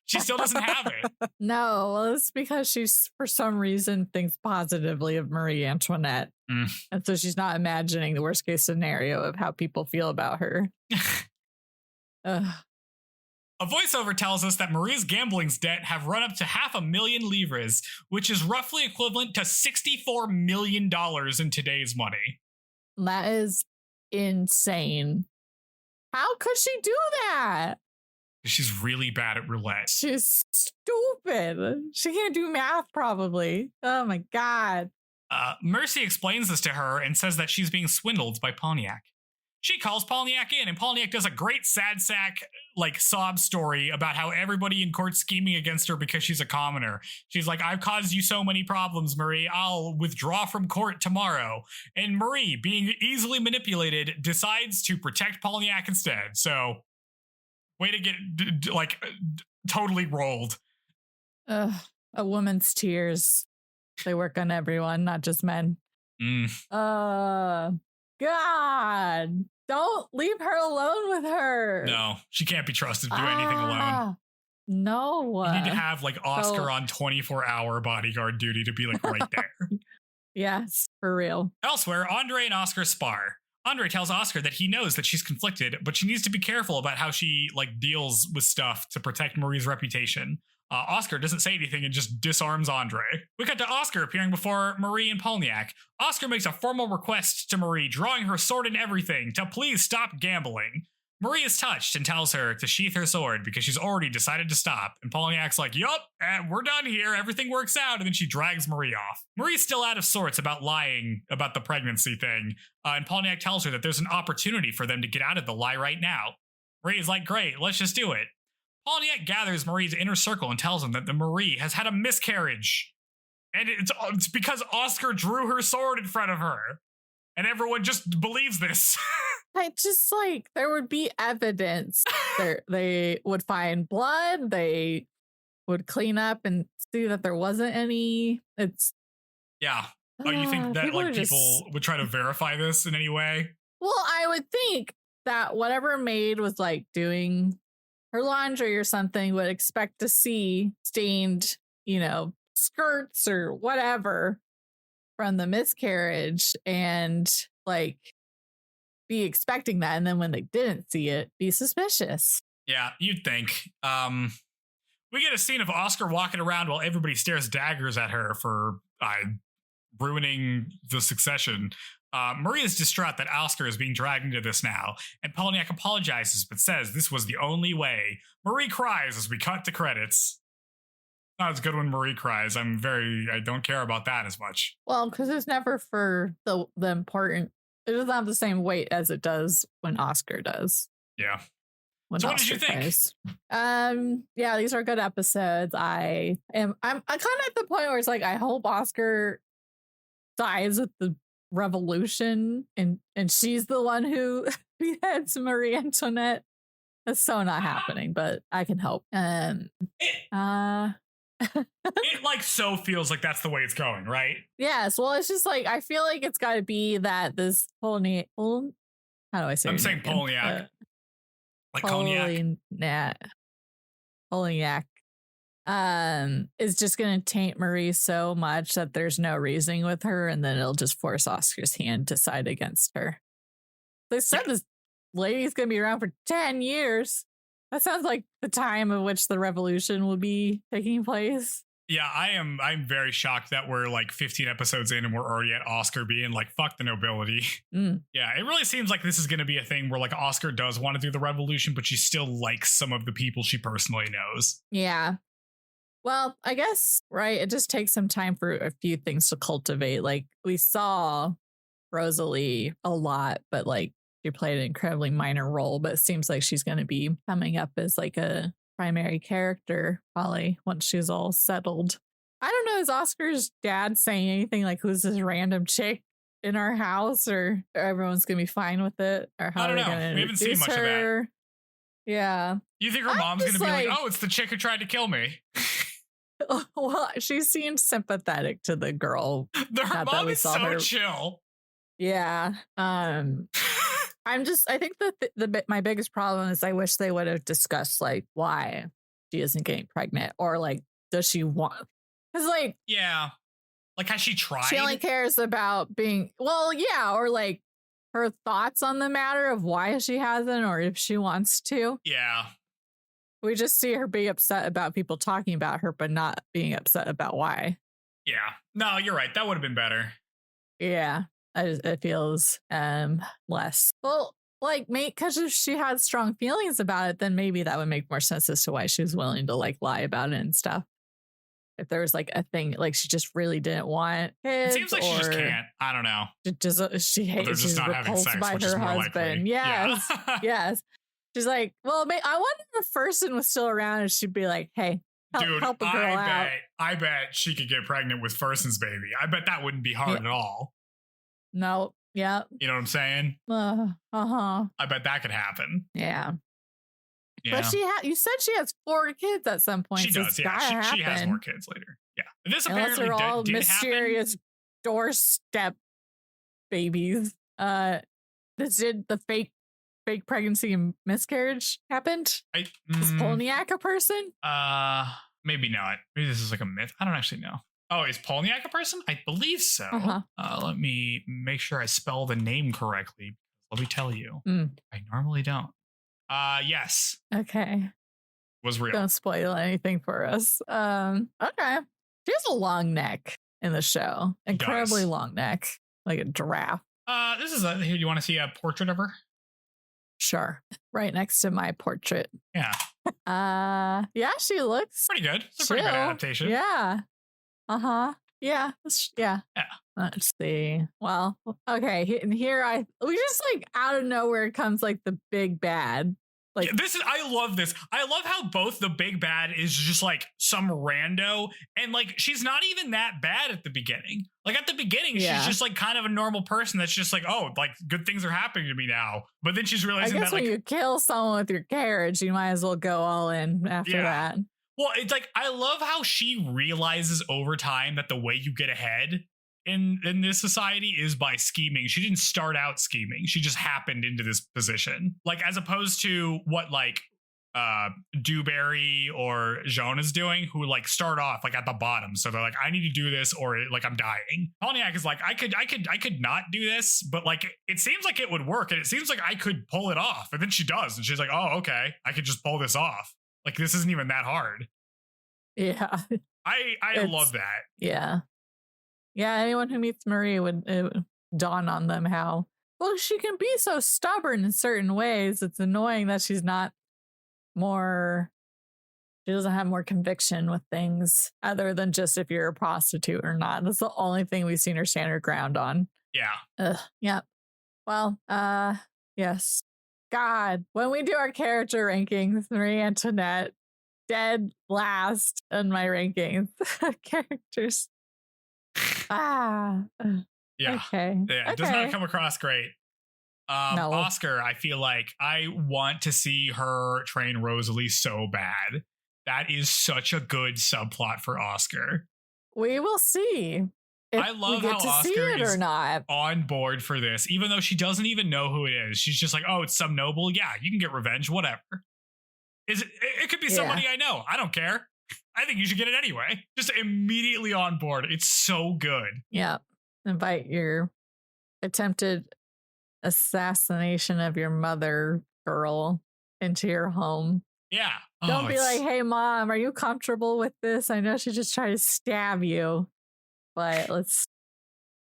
S2: she still doesn't have it.
S1: No, well, it's because she's, for some reason, thinks positively of Marie Antoinette. And so she's not imagining the worst case scenario of how people feel about her.
S2: A voiceover tells us that Marie's gambling's debt have run up to 500,000 livres, which is roughly equivalent to $64 million in today's money.
S1: That is insane. How could she do that?
S2: She's really bad at roulette.
S1: She's stupid. She can't do math, probably. Oh my God.
S2: Mercy explains this to her and says that she's being swindled by Pontiac. She calls Pontiac in, and Pontiac does a great sad sack, like, sob story about how everybody in court's scheming against her because she's a commoner. She's like, I've caused you so many problems, Marie. I'll withdraw from court tomorrow. And Marie, being easily manipulated, decides to protect Pontiac instead. So, way to get, totally rolled.
S1: A woman's tears. They work on everyone, not just men. God, don't leave her alone with her.
S2: No, she can't be trusted to do anything alone.
S1: No.
S2: You need to have, like, Oscar on 24-hour bodyguard duty to be, like, right there.
S1: Yes, for real.
S2: Elsewhere, Andre and Oscar spar. Andre tells Oscar that he knows that she's conflicted, but she needs to be careful about how she, like, deals with stuff to protect Marie's reputation. Oscar doesn't say anything and just disarms Andre. We cut to Oscar appearing before Marie and Pontiac. Oscar makes a formal request to Marie, drawing her sword and everything, to please stop gambling. Marie is touched and tells her to sheath her sword because she's already decided to stop. And Pontiac's like, yup, we're done here. Everything works out. And then she drags Marie off. Marie's still out of sorts about lying about the pregnancy thing. And Pontiac tells her that there's an opportunity for them to get out of the lie right now. Marie is like, great, let's just do it. Pontiac gathers Marie's inner circle and tells him that the Marie has had a miscarriage. And it's because Oscar drew her sword in front of her. And everyone just believes this.
S1: I just, like, there would be evidence. They would find blood. They would clean up and see that there wasn't any.
S2: Yeah. Oh, you think that, like, people would try to verify this in any way?
S1: Well, I would think that whatever maid was, like, doing her laundry or something would expect to see stained, skirts or whatever from the miscarriage and, like, be expecting that. And then when they didn't see it, be suspicious.
S2: Yeah, you'd think. We get a scene of Oscar walking around while everybody stares daggers at her for ruining the succession. Marie is distraught that Oscar is being dragged into this now, and Pontiac apologizes but says this was the only way. Marie cries as we cut to credits. Not as good when Marie cries. I don't care about that as much.
S1: Well, because it's never for the important. It doesn't have the same weight as it does when Oscar does.
S2: Yeah.
S1: So
S2: what did you think?
S1: Yeah, these are good episodes. I'm kind of at the point where it's like I hope Oscar dies with the revolution and she's the one who beheads Marie Antoinette. That's so not happening, but I can hope.
S2: It like so feels like that's the way it's going, right?
S1: Yes. Well, it's just like I feel like it's got to be that this how do I say?
S2: I'm saying Polniak, like cognac.
S1: Polniak is just going to taint Marie so much that there's no reasoning with her, and then it'll just force Oscar's hand to side against her. They said this lady's going to be around for 10 years. That sounds like the time in which the revolution will be taking place.
S2: Yeah, I'm very shocked that we're like 15 episodes in and we're already at Oscar being like, fuck the nobility. Yeah, it really seems like this is going to be a thing where like Oscar does want to do the revolution, but she still likes some of the people she personally knows.
S1: Yeah. Well, I guess, right, it just takes some time for a few things to cultivate. Like, we saw Rosalie a lot, but like she played an incredibly minor role, but it seems like she's going to be coming up as like a primary character, probably, once she's all settled. I don't know, is Oscar's dad saying anything like, who's this random chick in our house, or everyone's going to be fine with it? Or how
S2: I don't
S1: are they
S2: know.
S1: going to
S2: We haven't seen much of that.
S1: Yeah.
S2: You think her mom's going to be like, oh, it's the chick who tried to kill me?
S1: Well, she seemed sympathetic to the girl.
S2: Her mom is so chill.
S1: Yeah. I think that my biggest problem is I wish they would have discussed like why she isn't getting pregnant, or like, does she want? Because like,
S2: yeah, like, has she tried?
S1: She only cares about being, well, yeah, or like her thoughts on the matter of why she hasn't, or if she wants to.
S2: Yeah.
S1: We just see her be upset about people talking about her, but not being upset about why.
S2: Yeah. No, you're right. That would have been better.
S1: Yeah. It feels less. Well, like, because if she had strong feelings about it, then maybe that would make more sense as to why she was willing to like lie about it and stuff. If there was like a thing, like she just really didn't want kids.
S2: It seems like she just can't. I don't know.
S1: She hates, she's repulsed by her husband. Yes.
S2: Yeah.
S1: Yes. She's like, well, I wonder if Fersen was still around and she'd be like, hey, help a girl out.
S2: I bet she could get pregnant with Fersen's baby. I bet that wouldn't be hard at all.
S1: No. Yeah.
S2: You know what I'm saying?
S1: I
S2: bet that could happen.
S1: Yeah.
S2: Yeah.
S1: But you said she has 4 kids at some point.
S2: She does, yeah. She has more kids later. Yeah. This
S1: unless
S2: apparently
S1: they're all
S2: did
S1: mysterious
S2: happen.
S1: Doorstep babies. The fake pregnancy and miscarriage happened? Is Polniak a person?
S2: Maybe not. Maybe this is like a myth. I don't actually know. Oh, is Polniak a person? I believe so. Let me make sure I spell the name correctly. Let me tell you. I normally don't. Yes.
S1: Okay.
S2: Was real.
S1: Don't spoil anything for us. Okay. She has a long neck in the show. Incredibly long neck. Like a giraffe.
S2: This is here. You want to see a portrait of her?
S1: Sure. Right next to my portrait.
S2: Yeah.
S1: Yeah, she looks
S2: pretty good. It's a pretty good adaptation.
S1: Yeah. Yeah. Yeah. Let's see. Well, okay. Here we just like out of nowhere comes like the big bad. Like
S2: I love this. I love how both the big bad is just like some rando, and like she's not even that bad at the beginning. Like at the beginning, she's just like kind of a normal person that's just like, oh, like good things are happening to me now. But then she's realizing
S1: I guess
S2: that like
S1: when you kill someone with your carriage, you might as well go all in after that.
S2: Well, it's like I love how she realizes over time that the way you get ahead in this society is by scheming. She didn't start out scheming. She just happened into this position. Like as opposed to what like Dewberry or Joan is doing, who like start off like at the bottom. So they're like, I need to do this or like I'm dying. Polniak is like, I could not do this, but like it seems like it would work, and it seems like I could pull it off. And then she does, and she's like, oh, okay, I could just pull this off. Like this isn't even that hard.
S1: Yeah.
S2: I love that.
S1: Yeah. Yeah, anyone who meets Marie would dawn on them how, well, she can be so stubborn in certain ways. It's annoying that she doesn't have more conviction with things other than just if you're a prostitute or not. That's the only thing we've seen her stand her ground on.
S2: Yeah.
S1: Yeah. Well, yes. God, when we do our character rankings, Marie Antoinette, dead last in my rankings. Characters.
S2: Yeah.
S1: Okay.
S2: Yeah. It does not come across great. No. Oscar, I feel like I want to see her train Rosalie so bad. That is such a good subplot for Oscar.
S1: We will see.
S2: I love how Oscar is on board for this, even though she doesn't even know who it is. She's just like, oh, it's some noble. Yeah, you can get revenge, whatever. It could be somebody I know. I don't care. I think you should get it anyway. Just immediately on board. It's so good. Yeah.
S1: Invite your attempted assassination of your mother girl into your home.
S2: Yeah.
S1: Don't be like, hey, mom, are you comfortable with this? I know she just tried to stab you, but let's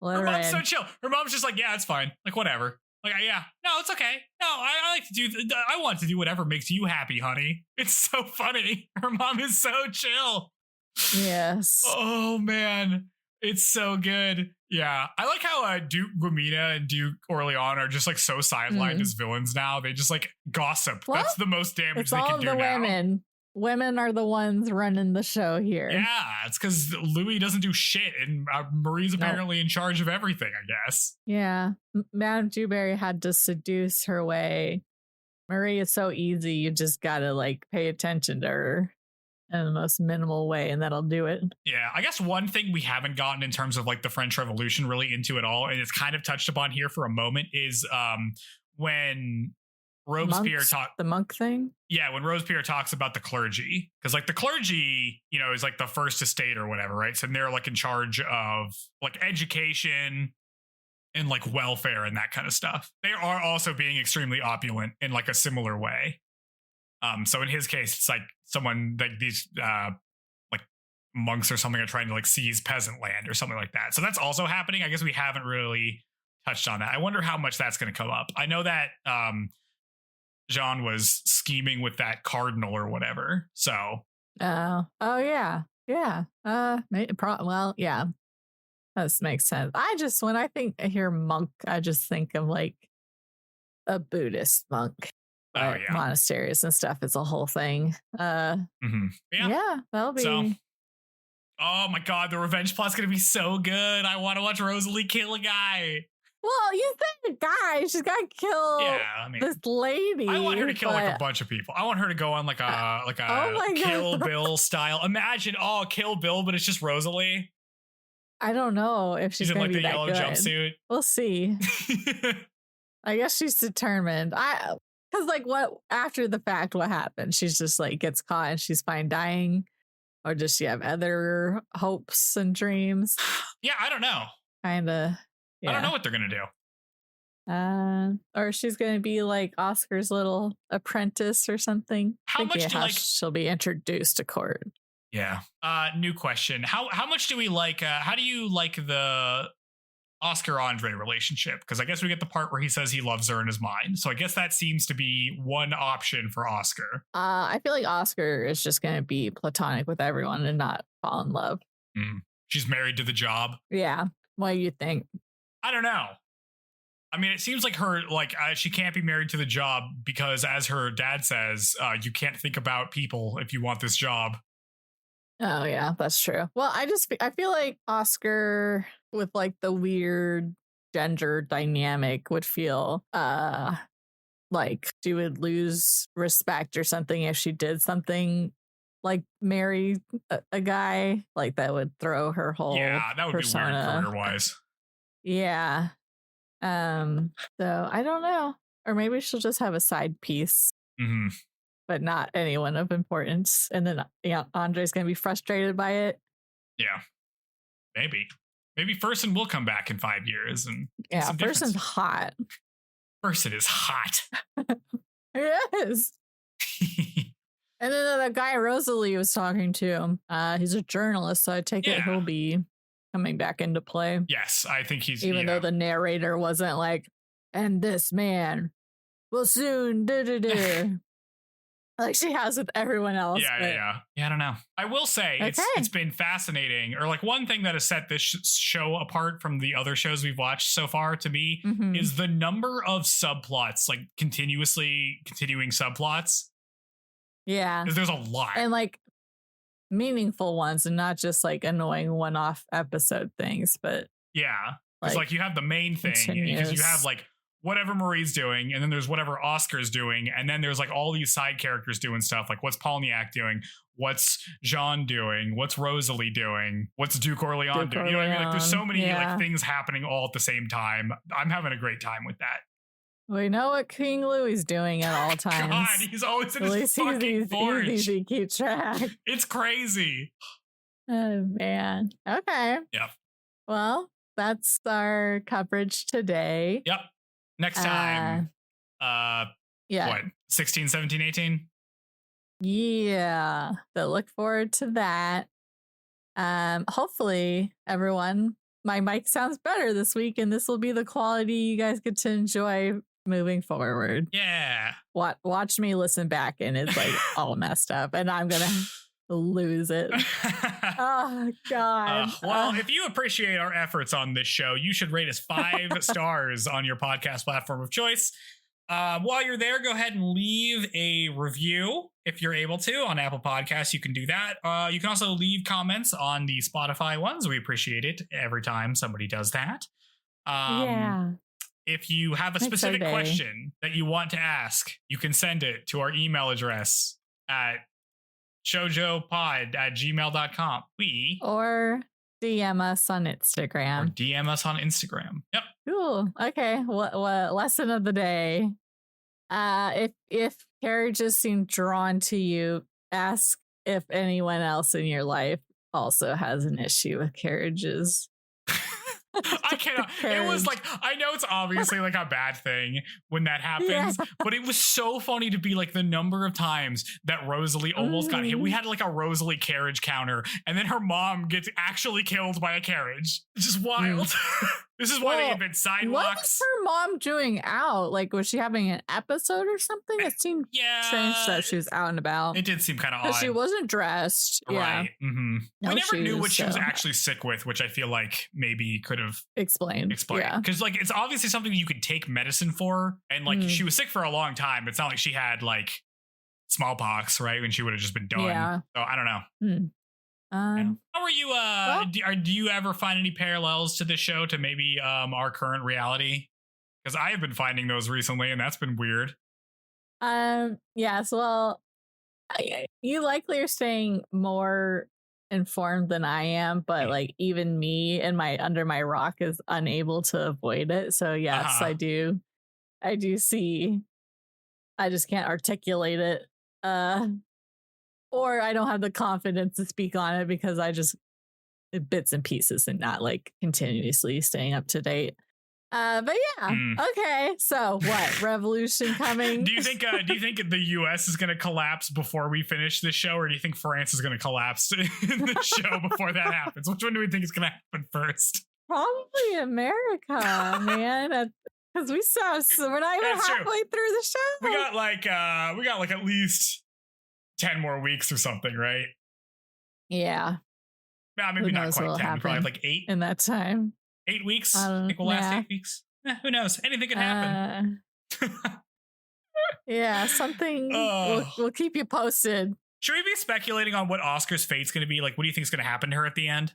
S1: let her in. Her mom's
S2: so chill. Her mom's just like, yeah, it's fine. Like, whatever. Like, yeah, no, it's okay. No, I like to do, I want to do whatever makes you happy, honey. It's so funny. Her mom is so chill.
S1: Yes.
S2: Oh, man. It's so good. Yeah. I like how Duke Guamina and Duke Orlean are just like so sidelined as villains now. They just like gossip. Well, that's the most damage they can do now. It's all the
S1: women. women are the ones running the show here.
S2: Yeah, it's because Louis doesn't do shit, and Marie's apparently in charge of everything, I guess.
S1: Yeah. Madame Dewberry had to seduce her way. Marie is so easy. You just gotta like pay attention to her in the most minimal way, and that'll do it.
S2: Yeah, I guess one thing we haven't gotten in terms of like the French Revolution really into at all, and it's kind of touched upon here for a moment, is when Robespierre
S1: the monk thing.
S2: Yeah, when Robespierre talks about the clergy, because like the clergy, you know, is like the first estate or whatever, right? So they're like in charge of like education and like welfare and that kind of stuff. They are also being extremely opulent in like a similar way. So in his case, it's like someone like these like monks or something are trying to like seize peasant land or something like that. So that's also happening. I guess we haven't really touched on that. I wonder how much that's going to come up. I know that Jean was scheming with that cardinal or whatever. So
S1: yeah. Well, yeah. That makes sense. When I hear monk, I just think of like a Buddhist monk.
S2: Oh yeah,
S1: monasteries and stuff. It's a whole thing. Yeah, that'll be. So,
S2: oh my god, the revenge plot's gonna be so good. I want to watch Rosalie kill a guy.
S1: Well, you said a guy. She's got to kill this lady.
S2: I want her to kill like a bunch of people. I want her to go on like a Kill Bill style. Imagine Kill Bill, but it's just Rosalie.
S1: I don't know if she's in like the yellow
S2: jumpsuit.
S1: We'll see. I guess she's determined. Because like what after the fact, what happens? She's just like gets caught and she's fine dying, or does she have other hopes and dreams?
S2: Yeah, I don't know.
S1: Kinda. Yeah.
S2: I don't know what they're gonna do.
S1: Or she's gonna be like Oscar's little apprentice or something.
S2: How much do
S1: she'll be introduced to court?
S2: Yeah. New question. How much do we like? How do you like the Oscar Andre relationship? Because I guess we get the part where he says he loves her in his mind. So I guess that seems to be one option for Oscar.
S1: I feel like Oscar is just going to be platonic with everyone and not fall in love.
S2: She's married to the job.
S1: Yeah. What do you think?
S2: I don't know. I mean, it seems like her, she can't be married to the job because, as her dad says, you can't think about people if you want this job.
S1: Oh, yeah, that's true. Well, I feel like Oscar with like the weird gender dynamic would feel like she would lose respect or something if she did something like marry a guy, like that would throw her whole
S2: that would persona. Be weird career-wise.
S1: Yeah. So I don't know. Or maybe she'll just have a side piece.
S2: Mm-hmm.
S1: But not anyone of importance. And then Andre's going to be frustrated by it.
S2: Yeah. Maybe Fersen will come back in 5 years. And
S1: Fersen's hot.
S2: Fersen is hot.
S1: It is. And then the guy Rosalie was talking to, he's a journalist, so I take it he'll be coming back into play.
S2: Yes, I think he's...
S1: Even though the narrator wasn't like, and this man will soon... like she has with everyone else.
S2: Yeah, I don't know. I will say it's been fascinating, or like one thing that has set this show apart from the other shows we've watched so far to me is the number of subplots, like continuing subplots.
S1: Yeah.
S2: Because there's a lot.
S1: And like meaningful ones and not just like annoying one-off episode things, but
S2: yeah. It's like you have the main thing because you have like whatever Marie's doing, and then there's whatever Oscar's doing, and then there's like all these side characters doing stuff, like what's Polniak doing, what's Jean doing, what's Rosalie doing, what's Duke Orlean doing. You know what I mean? Like there's so many like things happening all at the same time. I'm having a great time with that.
S1: We know what King Louis is doing at all times.
S2: God, he's always in his fucking forge.
S1: He's easy to keep track.
S2: It's crazy.
S1: Oh man. Okay.
S2: Yep.
S1: Well, that's our coverage today.
S2: Yep. Next time, what, 16, 17, 18?
S1: Yeah, so look forward to that. Hopefully, everyone, my mic sounds better this week, and this will be the quality you guys get to enjoy moving forward.
S2: Yeah.
S1: Watch me listen back, and it's like all messed up, and I'm going to lose it. Oh God.
S2: Well, if you appreciate our efforts on this show, you should rate us 5 stars on your podcast platform of choice. While you're there, go ahead and leave a review. if you're able to, on Apple Podcasts, you can do that. You can also leave comments on the Spotify ones. We appreciate it every time somebody does that. If you have a specific question that you want to ask, you can send it to our email address at shoujopod@gmail.com.
S1: Or DM us on Instagram.
S2: Yep.
S1: Cool. Okay. What lesson of the day? If carriages seem drawn to you, ask if anyone else in your life also has an issue with carriages.
S2: I cannot. It was like, I know it's obviously like a bad thing when that happens, but it was so funny to be like the number of times that Rosalie almost got hit. We had like a Rosalie carriage counter, and then her mom gets actually killed by a carriage. It's just wild. This is why they invent sidewalks.
S1: What was her mom doing out? Like, was she having an episode or something? It seemed strange that she was out and about.
S2: It did seem kind of odd.
S1: She wasn't dressed.
S2: Right.
S1: Yeah.
S2: Mm-hmm. We never knew what she was actually sick with, which I feel like maybe could have
S1: explained.
S2: Yeah. Because like it's obviously something you could take medicine for. And like she was sick for a long time. It's not like she had like smallpox, right? When she would have just been done.
S1: Yeah.
S2: So I don't know.
S1: How
S2: are you? Do you ever find any parallels to this show to maybe our current reality? Because I have been finding those recently, and that's been weird.
S1: Yes. Well, you likely are staying more informed than I am, but like even me and my under my rock is unable to avoid it. So yes, I do see. I just can't articulate it. Or I don't have the confidence to speak on it because I just bits and pieces and not like continuously staying up to date. But yeah, okay. So what? Revolution coming?
S2: Do you think the U.S. is going to collapse before we finish this show, or do you think France is going to collapse in the show before that happens? Which one do we think is going to happen first?
S1: Probably America, man. Because we're not even halfway through the show.
S2: We got like at least 10 more weeks or something, right?
S1: Yeah.
S2: Nah, maybe not quite 10. Probably like 8
S1: in that time.
S2: 8 weeks. I think we'll last 8 weeks. Who knows? Anything could happen.
S1: Yeah, something. We'll keep you posted.
S2: Should we be speculating on what Oscar's fate's going to be? Like, what do you think is going to happen to her at the end?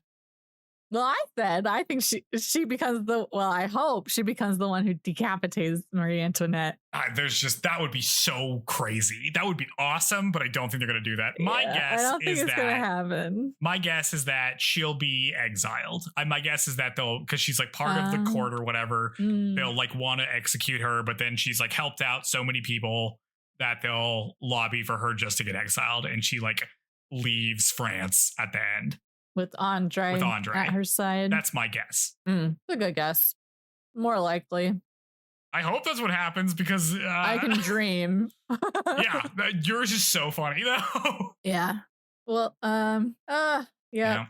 S1: Well, I think she becomes I hope she becomes the one who decapitates Marie Antoinette.
S2: That would be so crazy. That would be awesome, but I don't think they're going to do that.
S1: I don't think it's going to happen.
S2: My guess is that she'll be exiled. My guess is that because she's like part of the court or whatever, they'll like want to execute her, but then she's like helped out so many people that they'll lobby for her just to get exiled, and she like leaves France at the end. With Andre
S1: at her side.
S2: That's my guess.
S1: It's a good guess. More likely.
S2: I hope that's what happens because
S1: I can dream.
S2: Yeah, yours is so funny though.
S1: Yeah. Well, yeah.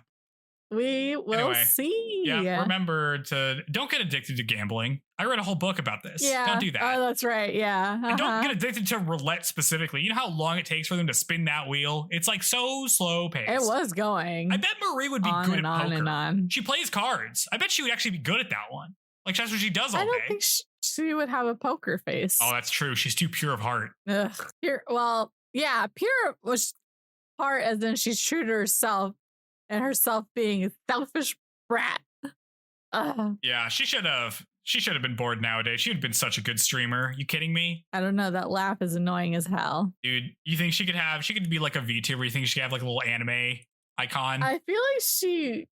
S1: We will see.
S2: Yeah. Remember to don't get addicted to gambling. I read a whole book about this.
S1: Yeah.
S2: Don't do that.
S1: Oh, that's right. Yeah.
S2: And don't get addicted to roulette specifically. You know how long it takes for them to spin that wheel? It's like so slow paced.
S1: It was going.
S2: I bet Marie would be good at poker.
S1: And on.
S2: She plays cards. I bet she would actually be good at that one. Like that's what she does all day. I don't think
S1: she would have a poker face.
S2: Oh, that's true. She's too pure of heart.
S1: Pure was heart as in she's true to herself. And herself being a selfish brat.
S2: Yeah, she should have been bored nowadays. She would have been such a good streamer. You kidding me?
S1: I don't know. That laugh is annoying as hell.
S2: Dude, you think she could be like a VTuber? You think she could have like a little anime icon?
S1: I feel like she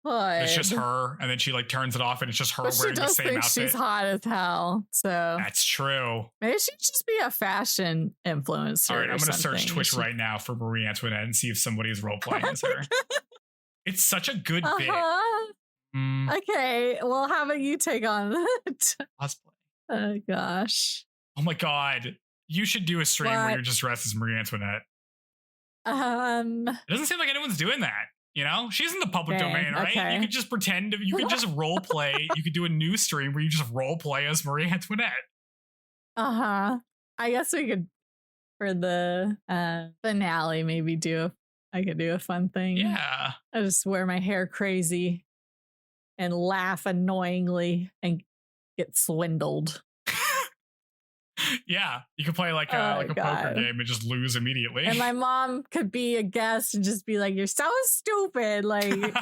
S1: could.
S2: It's just her, and then she like turns it off, and it's just her wearing the same outfit.
S1: She's hot as hell. So
S2: that's true.
S1: Maybe she'd just be a fashion influencer.
S2: All right, I'm gonna search Twitch right now for Marie Antoinette and see if somebody's role playing as her. It's such a good bit.
S1: Okay, well, how about you take on that?
S2: Cosplay.
S1: Oh gosh.
S2: Oh my god. You should do a stream where you're just dressed as Marie Antoinette. It doesn't seem like anyone's doing that. You know, she's in the public domain, right? Okay. You could just pretend, you could just role play. You could do a new stream where you just role play as Marie Antoinette.
S1: I guess we could, for the finale, maybe I could do a fun thing.
S2: Yeah.
S1: I just wear my hair crazy and laugh annoyingly and get swindled.
S2: Yeah, you could play like a poker game and just lose immediately.
S1: And my mom could be a guest and just be like, "You're so stupid," like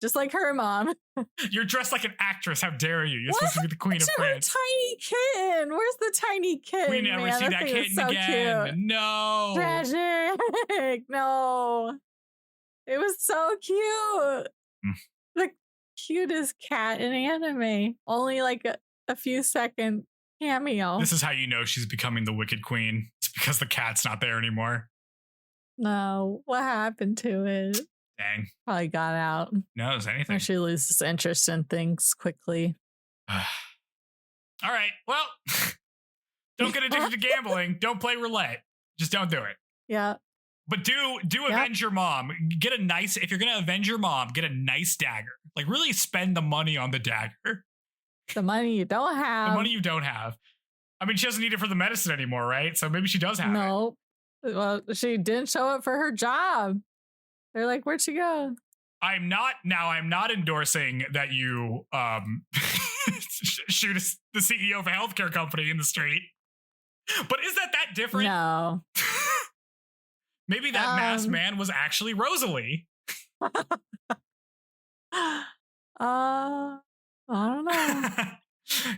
S1: just like her mom.
S2: You're dressed like an actress. How dare you? You're supposed to be the queen of France.
S1: Tiny kitten. Where's the tiny kitten?
S2: We never see that kitten
S1: so
S2: again.
S1: Cute.
S2: No.
S1: Tragic. No. It was so cute. The cutest cat in anime. Only like a few second cameo.
S2: This is how you know she's becoming the Wicked Queen. It's because the cat's not there anymore.
S1: No. What happened to it?
S2: Dang.
S1: Probably got out.
S2: Knows anything.
S1: Or she loses interest in things quickly.
S2: All right. Well, don't get addicted to gambling. Don't play roulette. Just don't do it.
S1: Yeah.
S2: But do avenge your mom. Get a nice, if you're going to avenge your mom, get a nice dagger. Like really spend the money on the dagger.
S1: The money you don't have.
S2: The money you don't have. I mean, she doesn't need it for the medicine anymore, right? So maybe she does have it.
S1: No. Well, she didn't show up for her job. They're like, where'd she go?
S2: I'm not endorsing that you shoot the CEO of a healthcare company in the street. But is that different?
S1: No.
S2: Maybe that masked man was actually Rosalie.
S1: I don't know.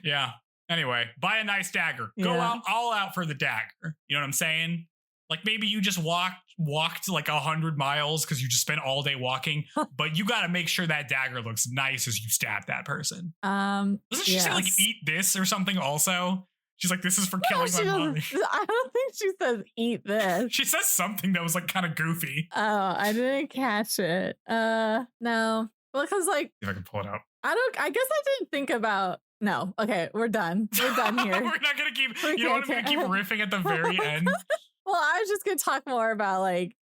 S2: Yeah. Anyway, buy a nice dagger. Go out all out for the dagger. You know what I'm saying? Like maybe you just walked like 100 miles because you just spent all day walking, but you got to make sure that dagger looks nice as you stab that person. Doesn't she say like eat this or something also? She's like, this is for killing my mommy.
S1: I don't think she says eat this.
S2: She says something that was like kind of goofy.
S1: Oh, I didn't catch it. No. Well, because like
S2: if I can pull it up.
S1: I guess I didn't think about. No. Okay, we're done. We're done here.
S2: We're not gonna keep. You don't want me to keep riffing at the very end.
S1: Well, I was just going to talk more about like,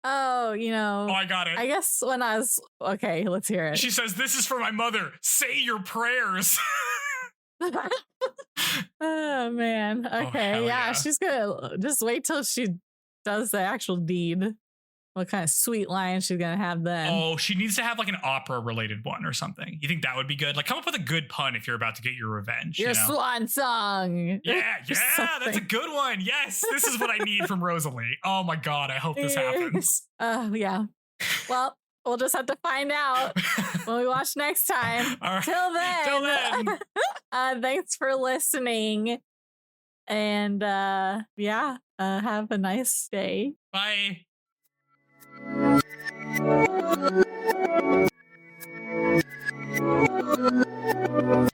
S1: oh,
S2: I got it.
S1: I guess when I was, okay, let's hear it.
S2: She says, this is for my mother. Say your prayers.
S1: Oh, man. Okay. Yeah, she's going to just wait till she does the actual deed. What kind of sweet line she's going to have then?
S2: Oh, she needs to have like an opera related one or something. You think that would be good? Like come up with a good pun if you're about to get your revenge.
S1: Your swan song.
S2: Yeah, that's a good one. Yes, this is what I need from Rosalie. Oh my God, I hope this happens.
S1: Yeah. Well, we'll just have to find out when we watch next time.
S2: All right.
S1: Till then. Thanks for listening. And have a nice day.
S2: Bye.
S3: Thank you.